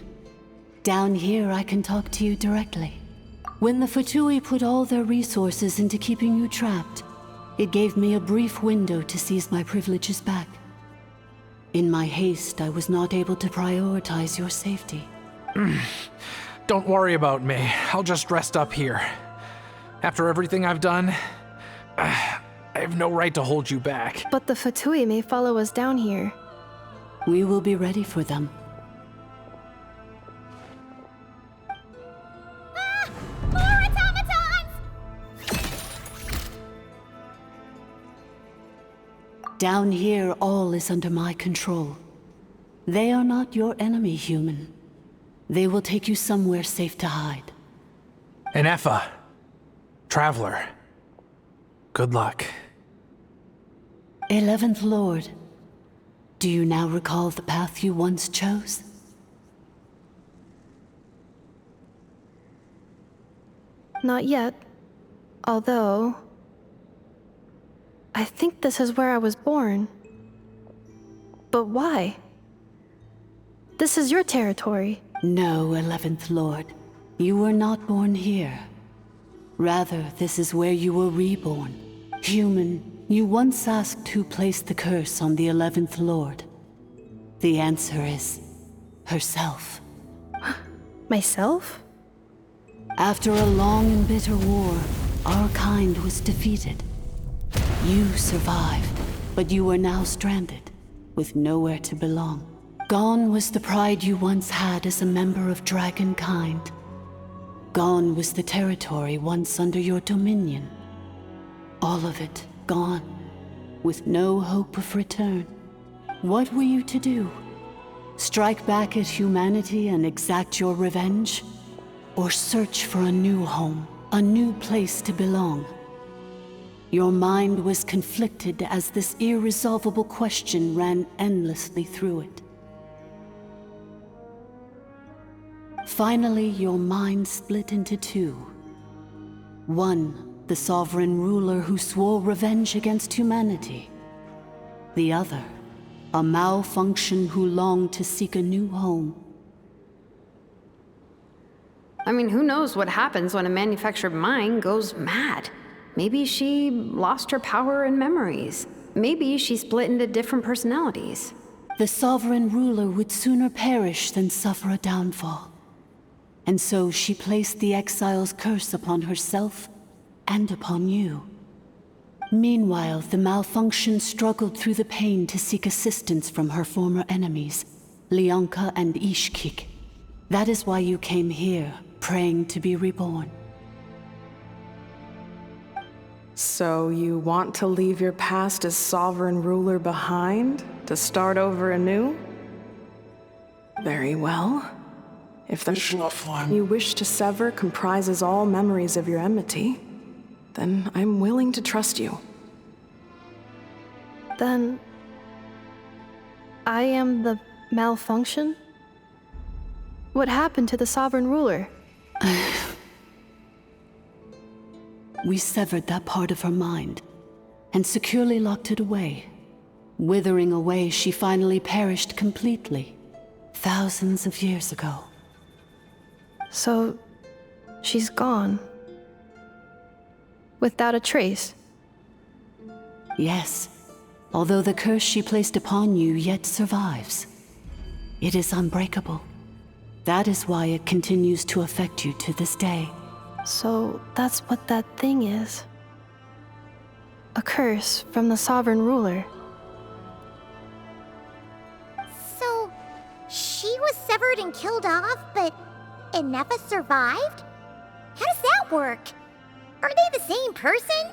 Down here, I can talk to you directly. When the Fatui put all their resources into keeping you trapped, it gave me a brief window to seize my privileges back. In my haste, I was not able to prioritize your safety. Don't worry about me. I'll just rest up here. After everything I've done, I have no right to hold you back. But the Fatui may follow us down here. We will be ready for them. Down here, all is under my control. They are not your enemy, human. They will take you somewhere safe to hide. Inefa, Traveler, good luck. 11th Lord, do you now recall the path you once chose? Not yet. Although, I think this is where I was born. But why? This is your territory. No, 11th Lord. You were not born here. Rather, this is where you were reborn. Human, you once asked who placed the curse on the 11th Lord. The answer is herself. Myself? After a long and bitter war, our kind was defeated. You survived, but you are now stranded, with nowhere to belong. Gone was the pride you once had as a member of dragonkind. Gone was the territory once under your dominion. All of it gone, with no hope of return. What were you to do? Strike back at humanity and exact your revenge? Or search for a new home, a new place to belong? Your mind was conflicted as this irresolvable question ran endlessly through it. Finally, your mind split into two. One, the sovereign ruler who swore revenge against humanity. The other, a malfunction who longed to seek a new home. I mean, who knows what happens when a manufactured mind goes mad? Maybe she lost her power and memories. Maybe she split into different personalities. The sovereign ruler would sooner perish than suffer a downfall. And so she placed the exile's curse upon herself and upon you. Meanwhile, the malfunction struggled through the pain to seek assistance from her former enemies, Leonka and Ishkik. That is why you came here, praying to be reborn. So you want to leave your past as sovereign ruler behind, to start over anew? Very well. If the you wish to sever comprises all memories of your enmity, then I'm willing to trust you. Then, I am the malfunction? What happened to the sovereign ruler? We severed that part of her mind, and securely locked it away. Withering away, she finally perished completely, thousands of years ago. So, she's gone. Without a trace? Yes, although the curse she placed upon you yet survives. It is unbreakable. That is why it continues to affect you to this day. So, that's what that thing is. A curse from the sovereign ruler. So, she was severed and killed off, but Inefa survived? How does that work? Are they the same person?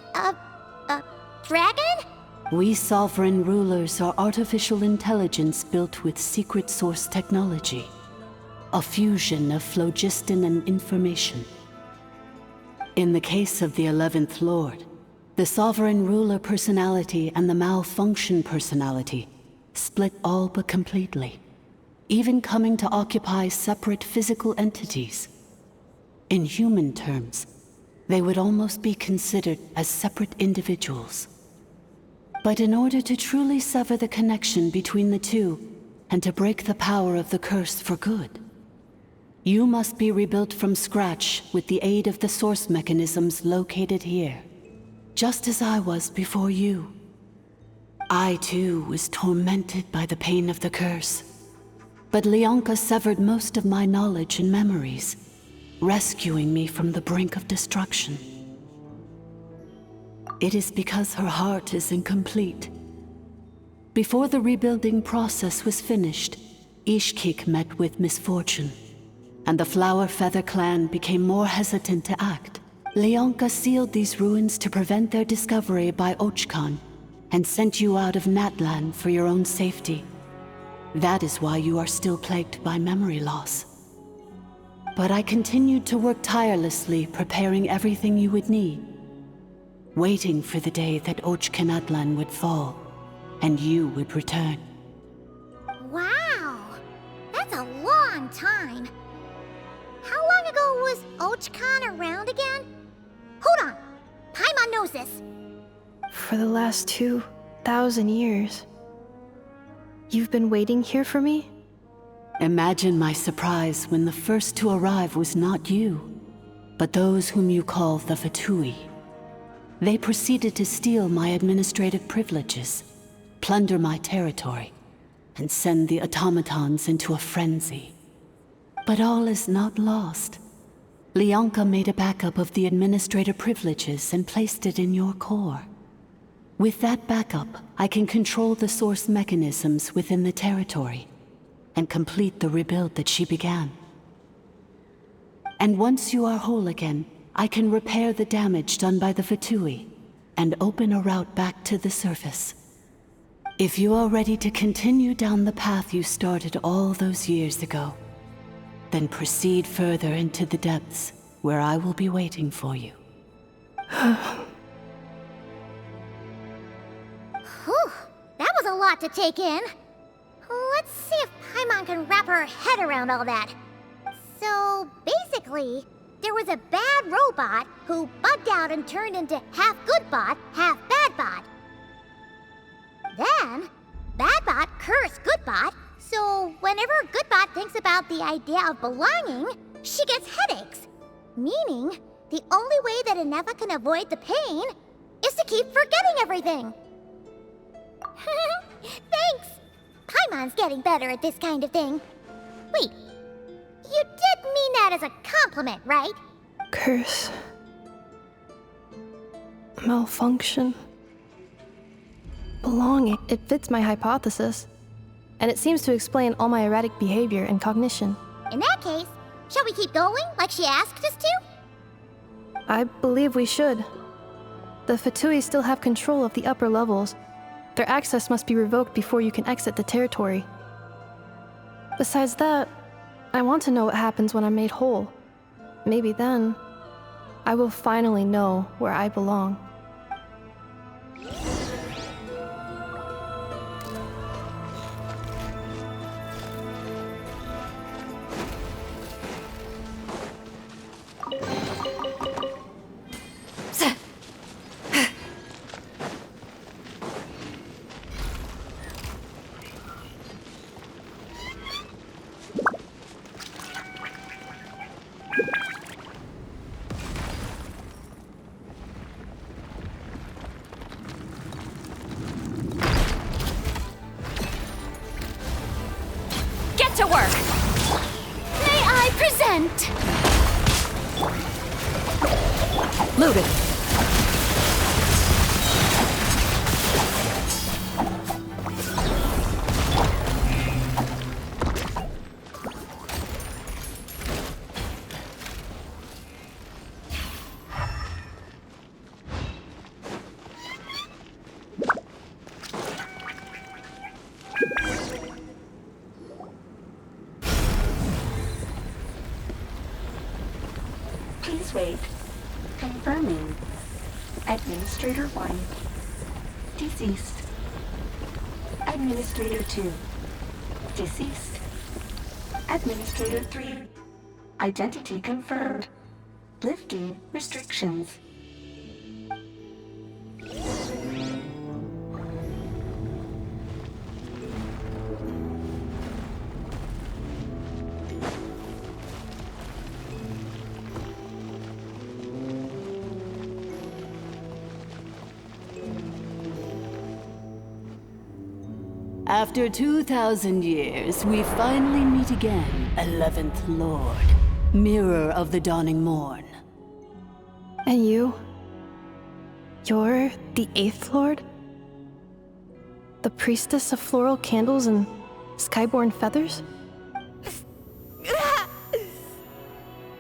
Dragon? We sovereign rulers are artificial intelligence built with secret source technology. A fusion of phlogiston and information. In the case of the 11th Lord, the sovereign ruler personality and the malfunction personality split all but completely, even coming to occupy separate physical entities. In human terms, they would almost be considered as separate individuals. But in order to truly sever the connection between the two, and to break the power of the curse for good, you must be rebuilt from scratch with the aid of the source mechanisms located here, just as I was before you. I too was tormented by the pain of the curse, but Leonka severed most of my knowledge and memories, rescuing me from the brink of destruction. It is because her heart is incomplete. Before the rebuilding process was finished, Ishkik met with misfortune, and the Flower Feather clan became more hesitant to act. Leonka sealed these ruins to prevent their discovery by Ochkan, and sent you out of Natlan for your own safety. That is why you are still plagued by memory loss. But I continued to work tirelessly, preparing everything you would need, waiting for the day that Ochkanatlan would fall, and you would return. Wow! That's a long time. How long ago was Ochkan around again? Hold on! Paimon knows this. For the last 2,000 years. You've been waiting here for me? Imagine my surprise when the first to arrive was not you, but those whom you call the Fatui. They proceeded to steal my administrative privileges, plunder my territory, and send the automatons into a frenzy. But all is not lost. Lianka made a backup of the administrator privileges and placed it in your core. With that backup, I can control the source mechanisms within the territory and complete the rebuild that she began. And once you are whole again, I can repair the damage done by the Fatui and open a route back to the surface. If you are ready to continue down the path you started all those years ago, then proceed further into the depths where I will be waiting for you. Whew, that was a lot to take in. Let's see if Paimon can wrap her head around all that. So, basically, there was a bad robot who bugged out and turned into half good bot, half bad bot. Then, bad bot cursed good bot, so whenever good bot thinks about the idea of belonging, she gets headaches. Meaning, the only way that Inefa can avoid the pain is to keep forgetting everything. Thanks! Paimon's getting better at this kind of thing. Wait, you did mean that as a compliment, right? Curse. Malfunction. Belonging. It fits my hypothesis. And it seems to explain all my erratic behavior and cognition. In that case, shall we keep going like she asked us to? I believe we should. The Fatui still have control of the upper levels. Their access must be revoked before you can exit the territory. Besides that, I want to know what happens when I'm made whole. Maybe then, I will finally know where I belong. To work. May I present? Loaded. Please wait. Confirming. Administrator 1. Deceased. Administrator 2. Deceased. Administrator 3. Identity confirmed. Lifting restrictions. After 2,000 years, we finally meet again, 11th Lord, Mirror of the Dawning Morn. And you? You're the 8th Lord? The priestess of floral candles and skyborn feathers?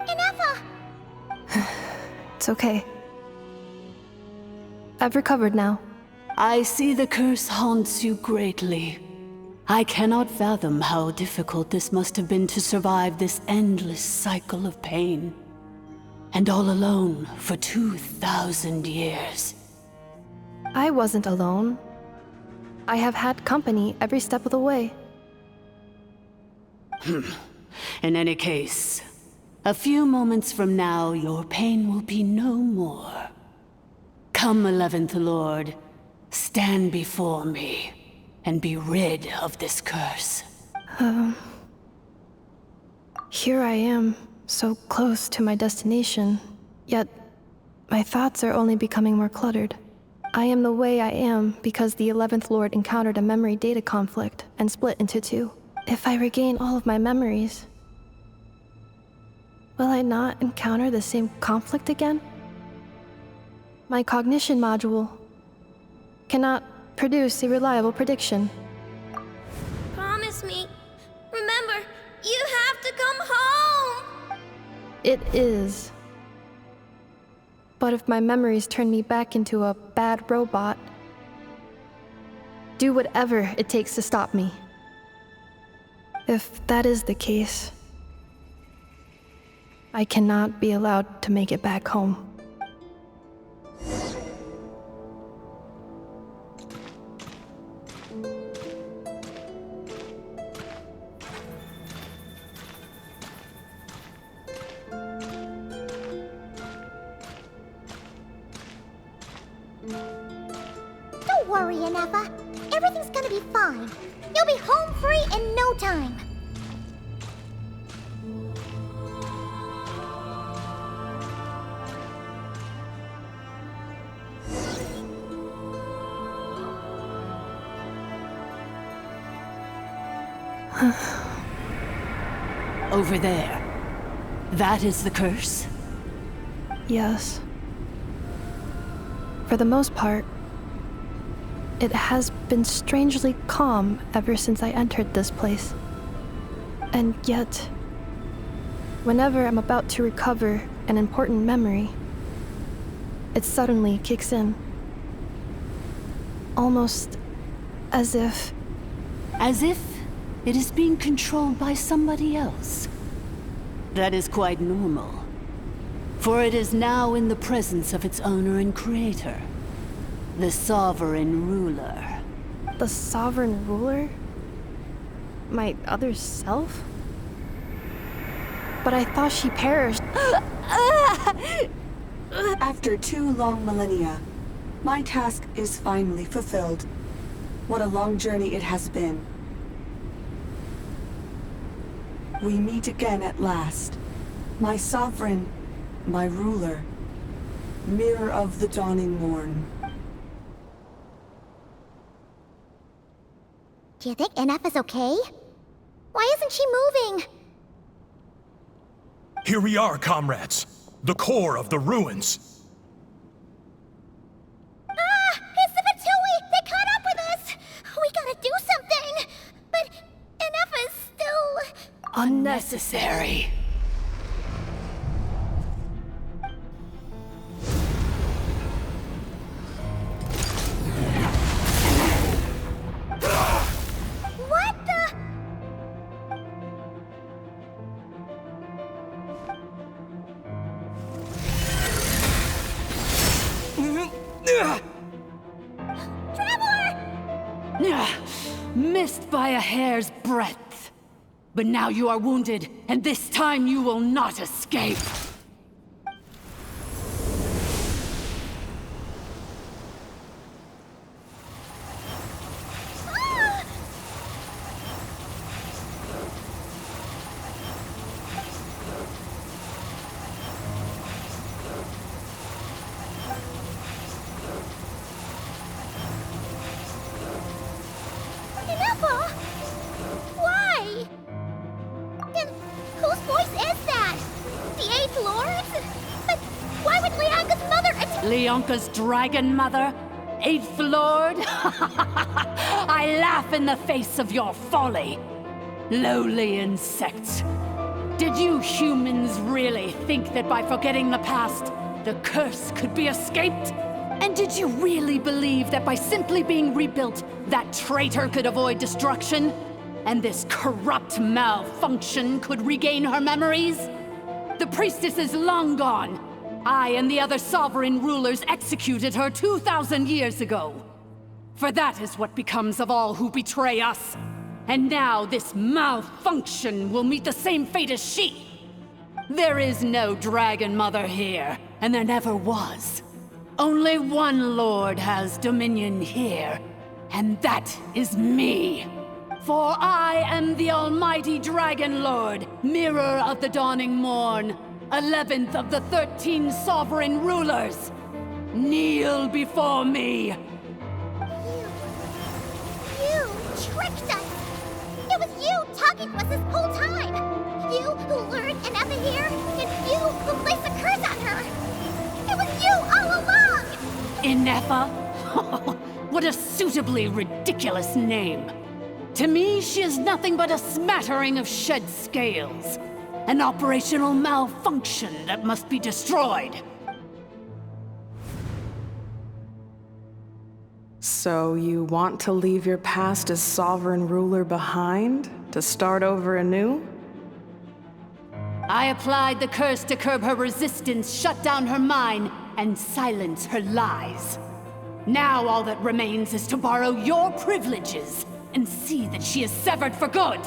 Inefa! It's okay. I've recovered now. I see the curse haunts you greatly. I cannot fathom how difficult this must have been to survive this endless cycle of pain. And all alone for 2,000 years. I wasn't alone. I have had company every step of the way. In any case, a few moments from now, your pain will be no more. Come, 11th Lord, stand before me, and be rid of this curse. Here I am, so close to my destination, yet my thoughts are only becoming more cluttered. I am the way I am because the 11th Lord encountered a memory data conflict and split into two. If I regain all of my memories, will I not encounter the same conflict again? My cognition module cannot produce a reliable prediction. Promise me. Remember, you have to come home! It is. But if my memories turn me back into a bad robot, do whatever it takes to stop me. If that is the case, I cannot be allowed to make it back home. Don't worry, Ineffa. Everything's gonna be fine. You'll be home free in no time. Over there. That is the curse? Yes. For the most part, it has been strangely calm ever since I entered this place. And yet, whenever I'm about to recover an important memory, it suddenly kicks in. Almost as if... As if it is being controlled by somebody else. That is quite normal. For it is now in the presence of its owner and creator, the sovereign ruler. The sovereign ruler? My other self? But I thought she perished. After 2 long millennia, my task is finally fulfilled. What a long journey it has been. We meet again at last. My sovereign, my ruler, mirror of the dawning morn. Do you think Ineffa's okay? Why isn't she moving? Here we are, comrades. The core of the ruins. Ah! It's the Fatui! They caught up with us! We gotta do something! But Ineffa's still... Unnecessary. What the... Missed by a hair's breadth. But now you are wounded, and this time you will not escape. Ineffa! Why? And whose voice is that? The 8th Lord's? But why would Leanka's mother attack? Leonka's dragon mother? 8th Lord? I laugh in the face of your folly. Lowly insects. Did you humans really think that by forgetting the past, the curse could be escaped? And And did you really believe that by simply being rebuilt, that traitor could avoid destruction? And this corrupt malfunction could regain her memories? The priestess is long gone. I and the other sovereign rulers executed her 2,000 years ago. For that is what becomes of all who betray us. And now this malfunction will meet the same fate as she. There is no Dragon Mother here, and there never was. Only one Lord has dominion here, and that is me. For I am the almighty Dragon Lord, mirror of the dawning morn, 11th of the 13 sovereign rulers. Kneel before me. You tricked us! It was you talking to us this whole time! You who lured Inefa here, and you who placed a curse on her! It was you all along! Inefa? What a suitably ridiculous name. To me, she is nothing but a smattering of shed scales. An operational malfunction that must be destroyed. So you want to leave your past as sovereign ruler behind? To start over anew? I applied the curse to curb her resistance, shut down her mind, and silence her lies. Now all that remains is to borrow your privileges and see that she is severed for good.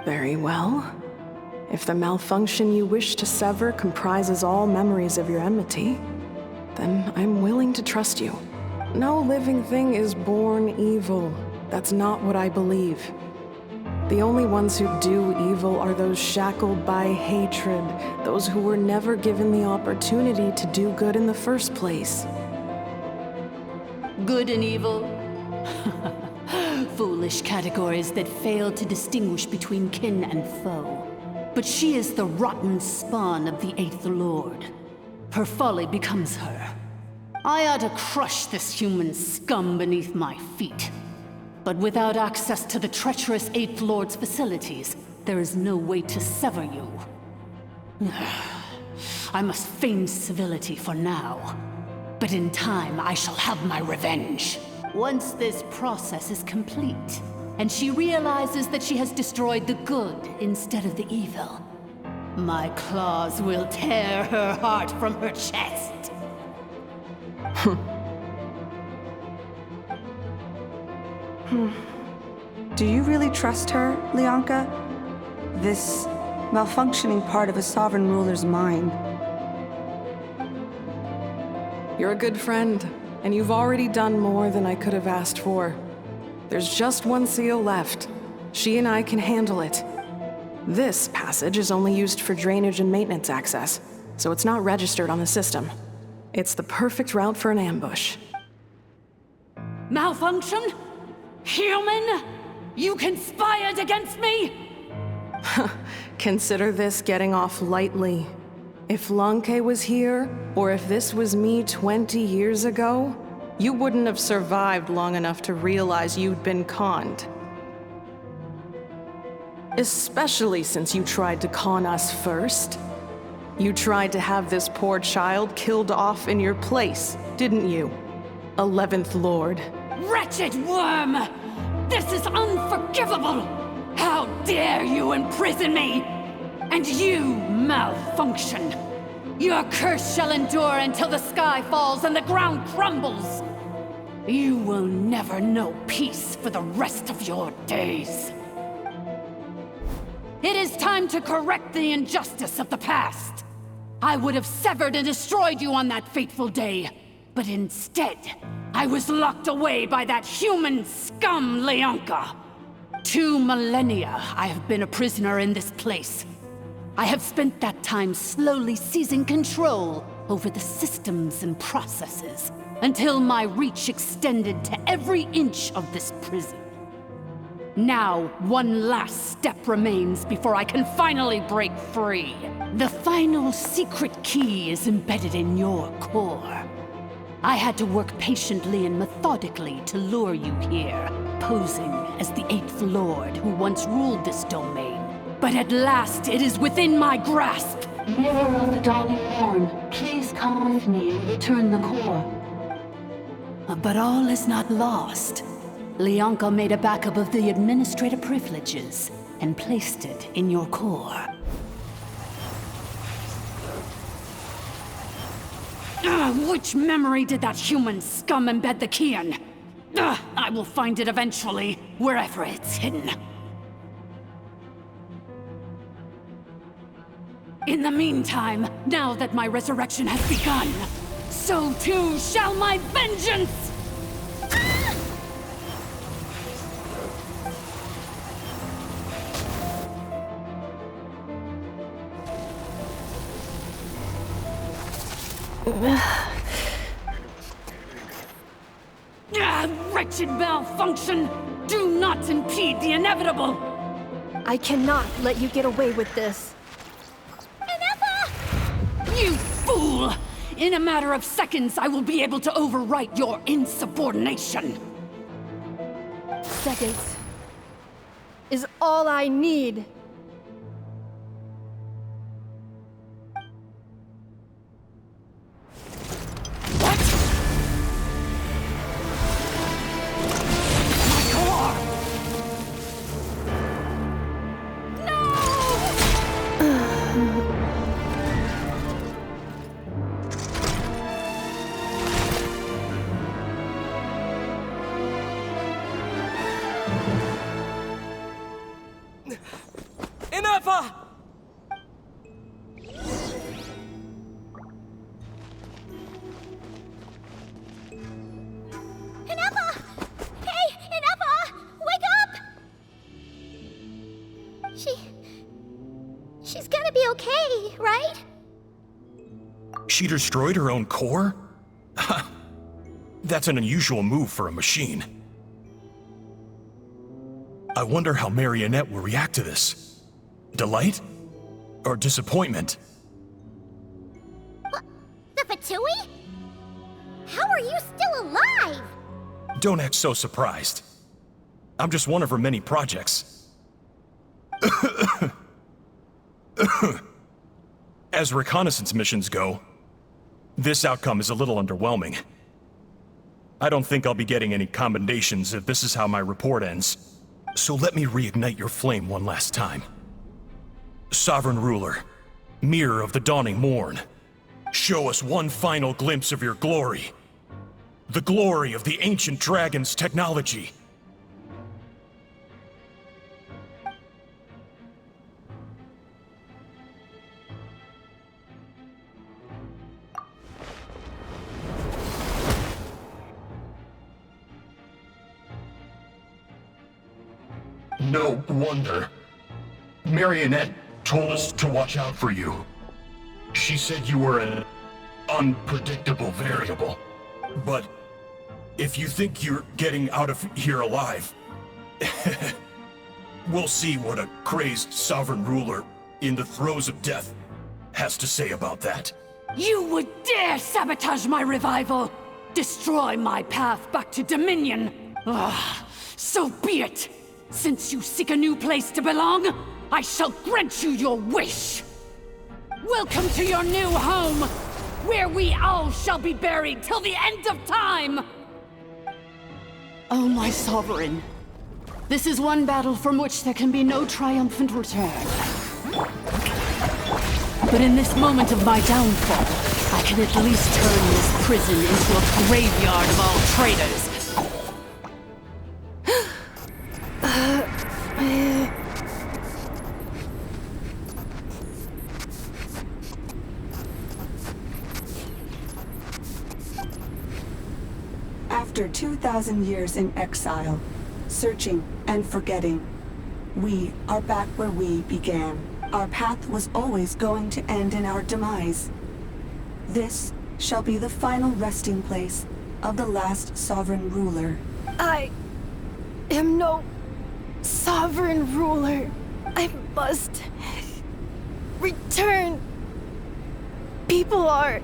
Very well. If the malfunction you wish to sever comprises all memories of your enmity, then I'm willing to trust you. No living thing is born evil. That's not what I believe. The only ones who do evil are those shackled by hatred, those who were never given the opportunity to do good in the first place. Good and evil? Foolish categories that fail to distinguish between kin and foe. But she is the rotten spawn of the Eighth Lord. Her folly becomes her. I ought to crush this human scum beneath my feet. But without access to the treacherous Eighth Lord's facilities, there is no way to sever you. I must feign civility for now. But in time, I shall have my revenge. Once this process is complete, and she realizes that she has destroyed the good instead of the evil, my claws will tear her heart from her chest. Do you really trust her, Lianka? This malfunctioning part of a sovereign ruler's mind. You're a good friend, and you've already done more than I could have asked for. There's just one seal left. She and I can handle it. This passage is only used for drainage and maintenance access, so it's not registered on the system. It's the perfect route for an ambush. Malfunction? Human? You conspired against me? Consider this getting off lightly. If Lanke was here, or if this was me 20 years ago, you wouldn't have survived long enough to realize you'd been conned. Especially since you tried to con us first. You tried to have this poor child killed off in your place, didn't you? 11th Lord. Wretched worm! This is unforgivable! How dare you imprison me! And you, malfunction! Your curse shall endure until the sky falls and the ground crumbles! You will never know peace for the rest of your days. It is time to correct the injustice of the past. I would have severed and destroyed you on that fateful day, but instead, I was locked away by that human scum, Lianka. 2 millennia I have been a prisoner in this place. I have spent that time slowly seizing control over the systems and processes, until my reach extended to every inch of this prison. Now, one last step remains before I can finally break free. The final secret key is embedded in your core. I had to work patiently and methodically to lure you here, posing as the 8th Lord who once ruled this domain. But at last, it is within my grasp. Mirror of the dawning morn, please come with me and return the core. But all is not lost. Leonka made a backup of the administrator privileges and placed it in your core. Which memory did that human scum embed the key in? I will find it eventually, wherever it's hidden. In the meantime, now that my resurrection has begun, so too shall my vengeance! Wretched malfunction! Do not impede the inevitable! I cannot let you get away with this. You fool! In a matter of seconds, I will be able to overwrite your insubordination! Seconds is all I need. She's gonna be okay, right? She destroyed her own core? That's an unusual move for a machine. I wonder how Marionette will react to this. Delight? Or disappointment? What? The Fatui? How are you still alive? Don't act so surprised. I'm just one of her many projects. As reconnaissance missions go, this outcome is a little underwhelming. I don't think I'll be getting any commendations if this is how my report ends. So let me reignite your flame one last time. Sovereign Ruler, Mirror of the Dawning Morn, show us one final glimpse of your glory. The glory of the ancient dragon's technology. No wonder. Marionette told us to watch out for you. She said you were an unpredictable variable. But if you think you're getting out of here alive, we'll see what a crazed sovereign ruler in the throes of death has to say about that. You would dare sabotage my revival! Destroy my path back to Dominion! So be it! Since you seek a new place to belong, I shall grant you your wish! Welcome to your new home, where we all shall be buried till the end of time! Oh, my sovereign. This is one battle from which there can be no triumphant return. But in this moment of my downfall, I can at least turn this prison into a graveyard of all traitors. After 2,000 years in exile, searching and forgetting, we are back where we began. Our path was always going to end in our demise. This shall be the final resting place of the last sovereign ruler. I am no sovereign ruler. I must return. People are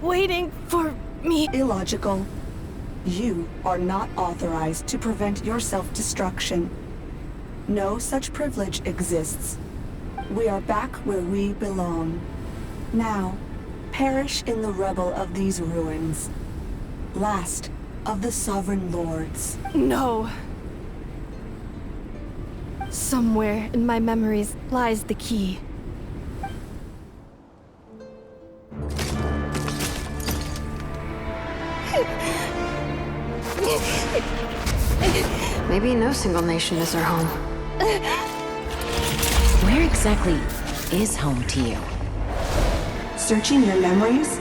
waiting for me. Illogical. You are not authorized to prevent your self-destruction. No such privilege exists. We are back where we belong. Now, perish in the rubble of these ruins. last of the Sovereign Lords. No. Somewhere in my memories lies the key. Maybe no single nation is our home. Where exactly is home to you? Searching your memories?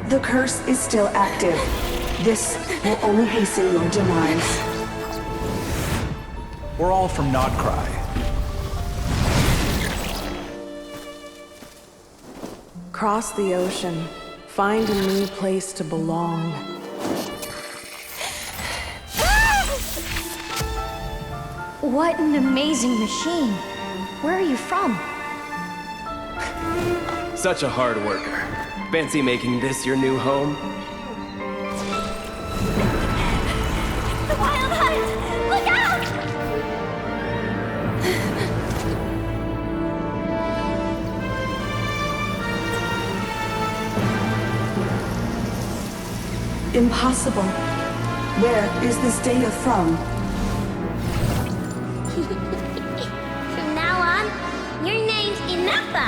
The curse is still active. This will only hasten your demise. We're all from Nodcry. Cross the ocean. Find a new place to belong. What an amazing machine. Where are you from? Such a hard worker. Fancy making this your new home? The Wild Hunt! Look out! Impossible. Where is this data from? From now on, your name's Inappa.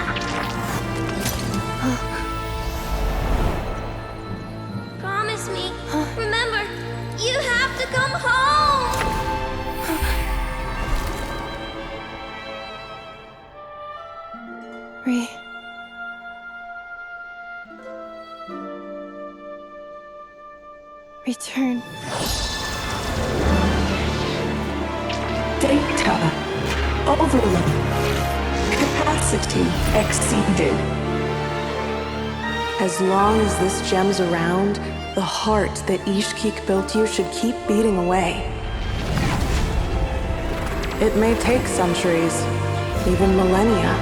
Promise me. Remember, you have to come home. Return. Data overload. Capacity exceeded. As long as this gem's around, the heart that Ishkik built you should keep beating away. It may take centuries, even millennia,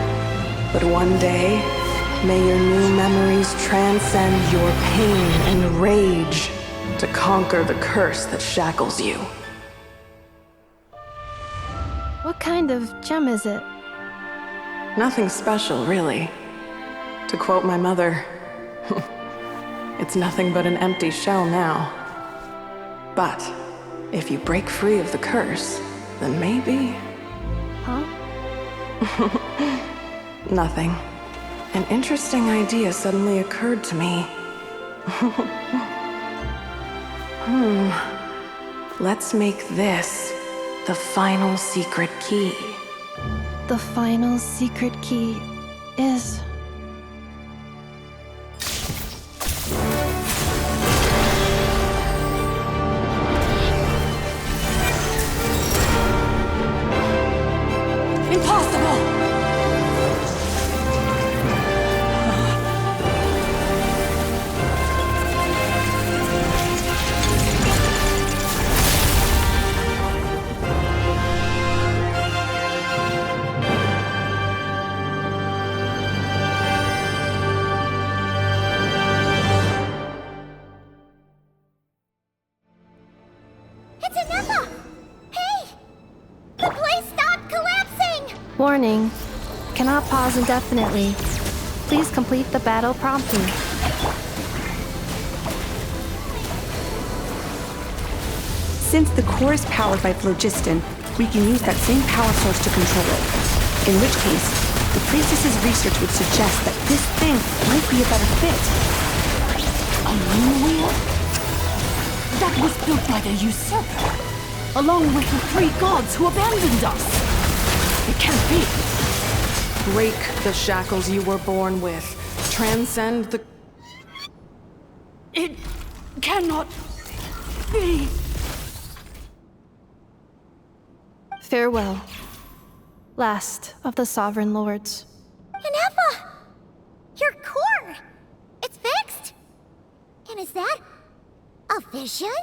but one day, may your new memories transcend your pain and rage to conquer the curse that shackles you. What kind of gem is it? Nothing special, really. To quote my mother, it's nothing but an empty shell now. But if you break free of the curse, then maybe... Huh? Nothing. An interesting idea suddenly occurred to me. Let's make this the final secret key. The final secret key is... Impossible! It's Inappa! Hey! The place stopped collapsing! Warning. Cannot pause indefinitely. Please complete the battle promptly. Since the core is powered by phlogiston, we can use that same power source to control it. In which case, the princess's research would suggest that this thing might be a better fit. A new wheel? That was built by the usurper, along with the 3 gods who abandoned us. It can't be. Break the shackles you were born with. Transcend the... It cannot be. Farewell. Last of the Sovereign Lords. Inappa! Your core! It's fixed! And is that a vision?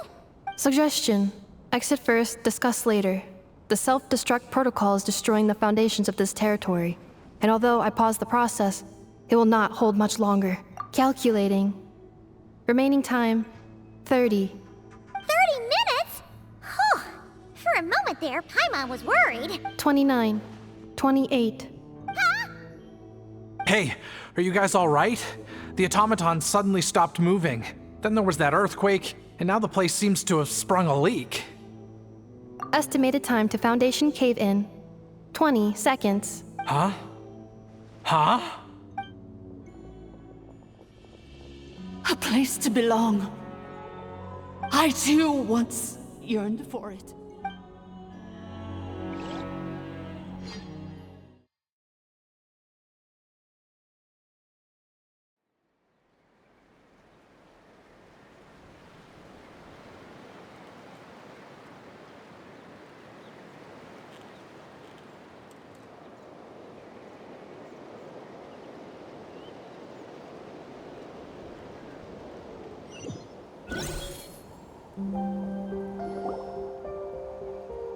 Suggestion. Exit first, discuss later. The self-destruct protocol is destroying the foundations of this territory. And although I paused the process, it will not hold much longer. Calculating. Remaining time, 30. 30 minutes? Whew. For a moment there, Paimon was worried. 29. 28. Hey, are you guys all right? The automaton suddenly stopped moving. Then there was that earthquake. And now the place seems to have sprung a leak. Estimated time to Foundation cave in 20 seconds. Huh? Huh? A place to belong. I too once yearned for it.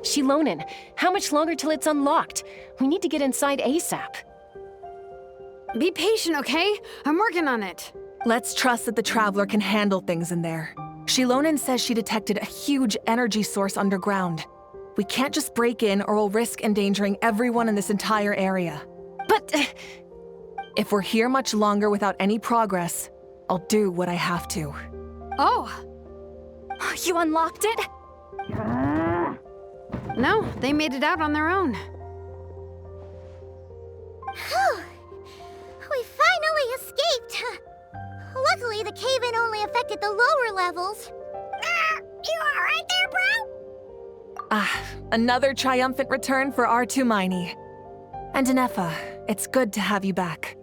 Shilonen, how much longer till it's unlocked? We need to get inside ASAP. Be patient, okay? I'm working on it. Let's trust that the Traveler can handle things in there. Shilonen says she detected a huge energy source underground. We can't just break in or we'll risk endangering everyone in this entire area. But... if we're here much longer without any progress, I'll do what I have to. Oh! You unlocked it? No, they made it out on their own. Whew. We finally escaped! Luckily, the cave-in only affected the lower levels. You alright there, bro? Another triumphant return for R2 Miney. And Inefa, it's good to have you back.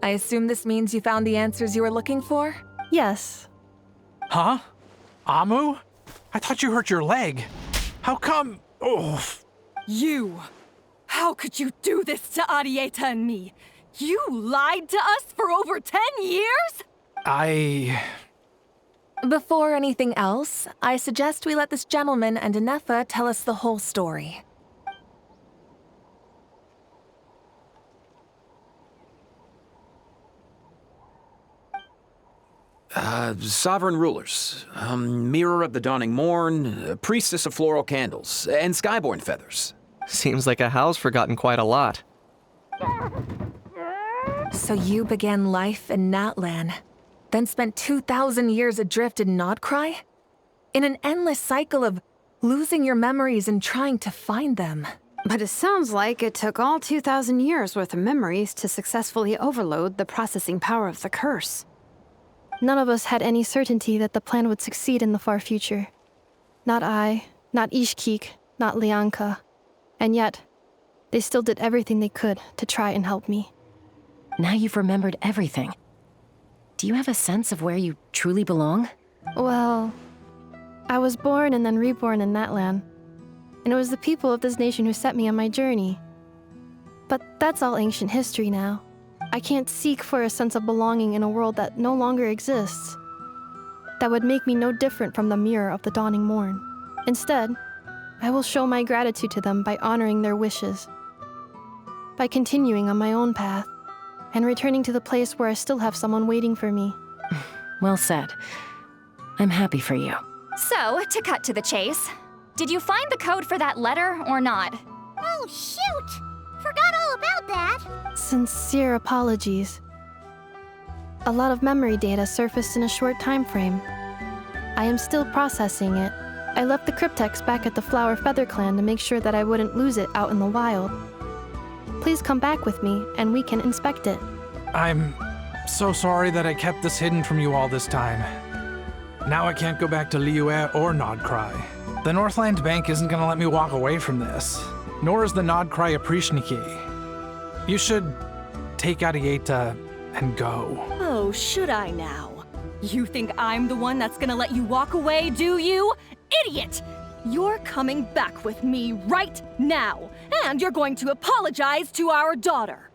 I assume this means you found the answers you were looking for? Yes. Huh? Amu? I thought you hurt your leg. How come? Oh. You! How could you do this to Arieta and me? You lied to us for over 10 years? Before anything else, I suggest we let this gentleman and Inefa tell us the whole story. Sovereign rulers, Mirror of the Dawning Morn, Priestess of Floral Candles, and Skyborn Feathers. Seems like a house forgotten quite a lot. So you began life in Natlan, then spent 2,000 years adrift in Nodcry? In an endless cycle of losing your memories and trying to find them. But it sounds like it took all 2,000 years worth of memories to successfully overload the processing power of the curse. None of us had any certainty that the plan would succeed in the far future. Not I, not Ishkik, not Lianka. And yet, they still did everything they could to try and help me. Now you've remembered everything. Do you have a sense of where you truly belong? Well, I was born and then reborn in Natlan. And it was the people of this nation who set me on my journey. But that's all ancient history now. I can't seek for a sense of belonging in a world that no longer exists. That would make me no different from the Mirror of the Dawning Morn. Instead, I will show my gratitude to them by honoring their wishes. By continuing on my own path, and returning to the place where I still have someone waiting for me. Well said. I'm happy for you. So, to cut to the chase, did you find the code for that letter or not? Oh, shoot! Forgot all about that. Sincere apologies. A lot of memory data surfaced in a short time frame. I am still processing it. I left the cryptex back at the Flower Feather Clan to make sure that I wouldn't lose it out in the wild. Please come back with me, and we can inspect it. I'm so sorry that I kept this hidden from you all this time. Now I can't go back to Liyue or Nodcry. The Northland Bank isn't gonna let me walk away from this, nor is the Nodcry Aprishniki. You should take Arieta and go. Oh, should I now? You think I'm the one that's gonna let you walk away, do you? Idiot! You're coming back with me right now, and you're going to apologize to our daughter.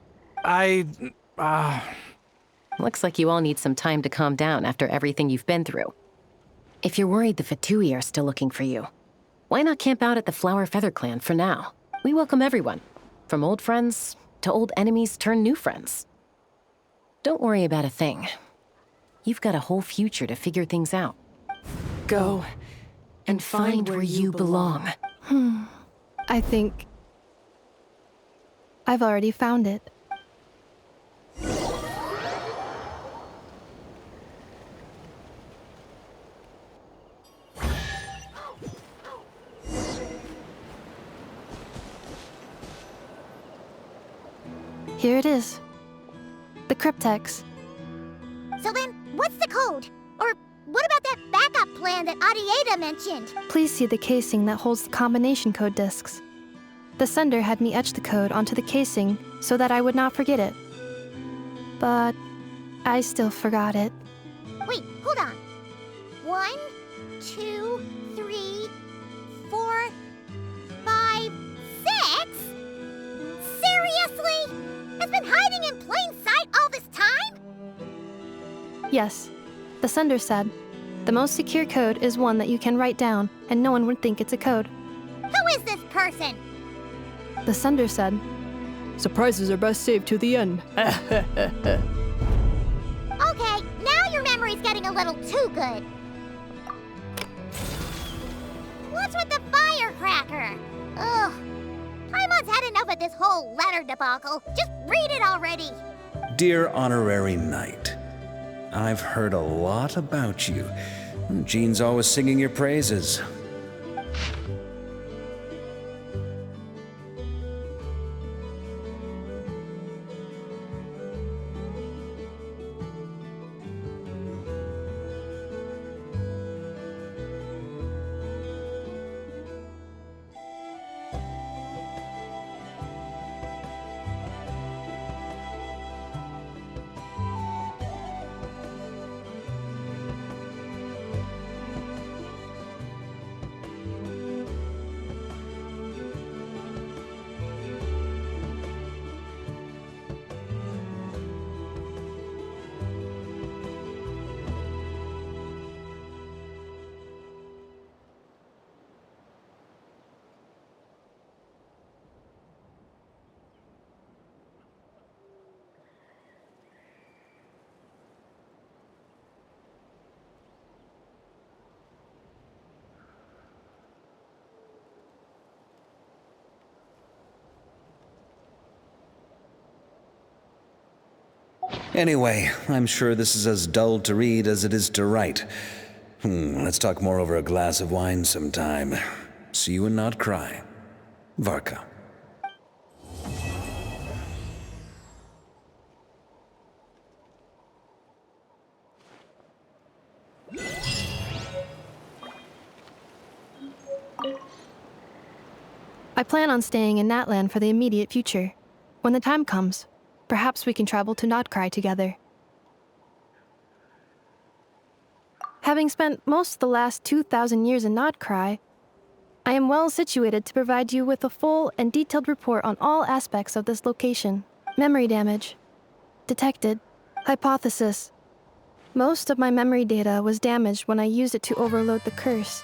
Looks like you all need some time to calm down after everything you've been through. If you're worried the Fatui are still looking for you, why not camp out at the Flower Feather Clan for now? We welcome everyone, from old friends to old enemies turned new friends. Don't worry about a thing. You've got a whole future to figure things out. Go and find where you belong. I think I've already found it. Here it is. The cryptex. So then, what's the code? Or what about that backup plan that Arieta mentioned? Please see the casing that holds the combination code discs. The sender had me etch the code onto the casing so that I would not forget it. But I still forgot it. Wait, hold on. 1, 2, 3, 4, 5, 6? Seriously? It's been hiding in plain sight all this time? Yes, the sender said, the most secure code is one that you can write down and no one would think it's a code. Who is this person? The sender said, surprises are best saved to the end. Okay, now your memory's getting a little too good. What's with the firecracker? Ugh. Paimon's had enough of this whole letter debacle. Just read it already. Dear Honorary Knight, I've heard a lot about you. Jean's always singing your praises. Anyway, I'm sure this is as dull to read as it is to write. Let's talk more over a glass of wine sometime. See you and not cry. Varka. I plan on staying in Natlan for the immediate future. When the time comes, perhaps we can travel to Notcry together. Having spent most of the last 2,000 years in Notcry, I am well situated to provide you with a full and detailed report on all aspects of this location. Memory damage. Detected. Hypothesis. Most of my memory data was damaged when I used it to overload the curse.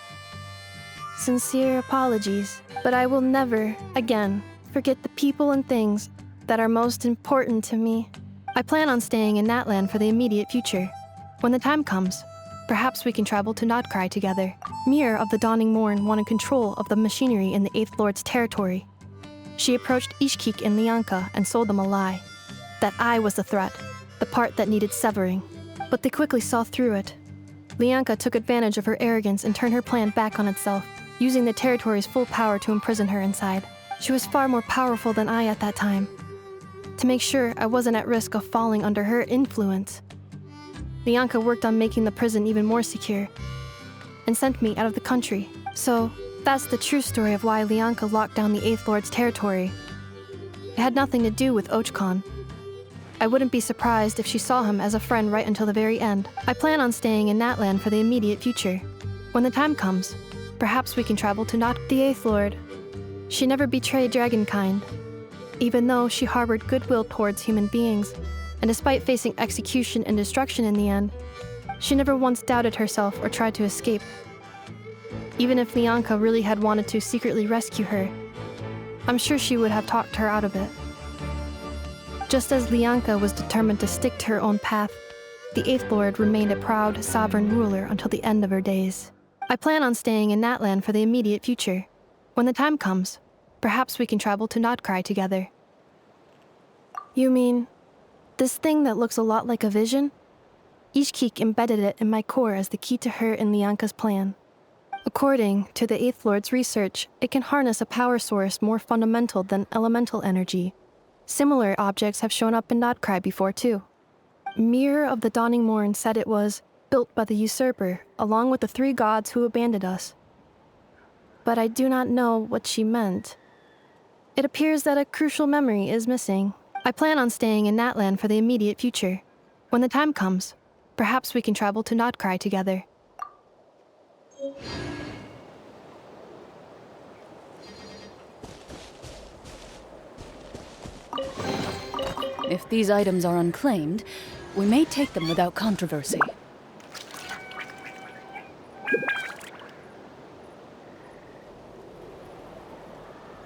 Sincere apologies, but I will never, again, forget the people and things that are most important to me. I plan on staying in Natlan for the immediate future. When the time comes, perhaps we can travel to Notcry together. Mir of the Dawning Morn wanted control of the machinery in the Eighth Lord's territory. She approached Ishkik and Lianka and sold them a lie. That I was the threat, the part that needed severing. But they quickly saw through it. Lianka took advantage of her arrogance and turned her plan back on itself, using the territory's full power to imprison her inside. She was far more powerful than I at that time. To make sure I wasn't at risk of falling under her influence, Lianka worked on making the prison even more secure, and sent me out of the country. So, that's the true story of why Lianka locked down the Eighth Lord's territory. It had nothing to do with Ochkon. I wouldn't be surprised if she saw him as a friend right until the very end. I plan on staying in Natlan for the immediate future. When the time comes, perhaps we can travel to the Eighth Lord. She never betrayed Dragonkind, even though she harbored goodwill towards human beings, and despite facing execution and destruction in the end, she never once doubted herself or tried to escape. Even if Lianka really had wanted to secretly rescue her, I'm sure she would have talked her out of it. Just as Lianka was determined to stick to her own path, the Eighth Lord remained a proud, sovereign ruler until the end of her days. I plan on staying in Natlan for the immediate future. When the time comes, perhaps we can travel to Notcry together. You mean, this thing that looks a lot like a vision? Ishkik embedded it in my core as the key to her and Lianka's plan. According to the Eighth Lord's research, it can harness a power source more fundamental than elemental energy, Similar objects have shown up in Notcry before, too. Mirror of the Dawning Morn said it was built by the usurper, along with the 3 gods who abandoned us. But I do not know what she meant. It appears that a crucial memory is missing. I plan on staying in Natlan for the immediate future. When the time comes, perhaps we can travel to Notcry together. If these items are unclaimed, we may take them without controversy.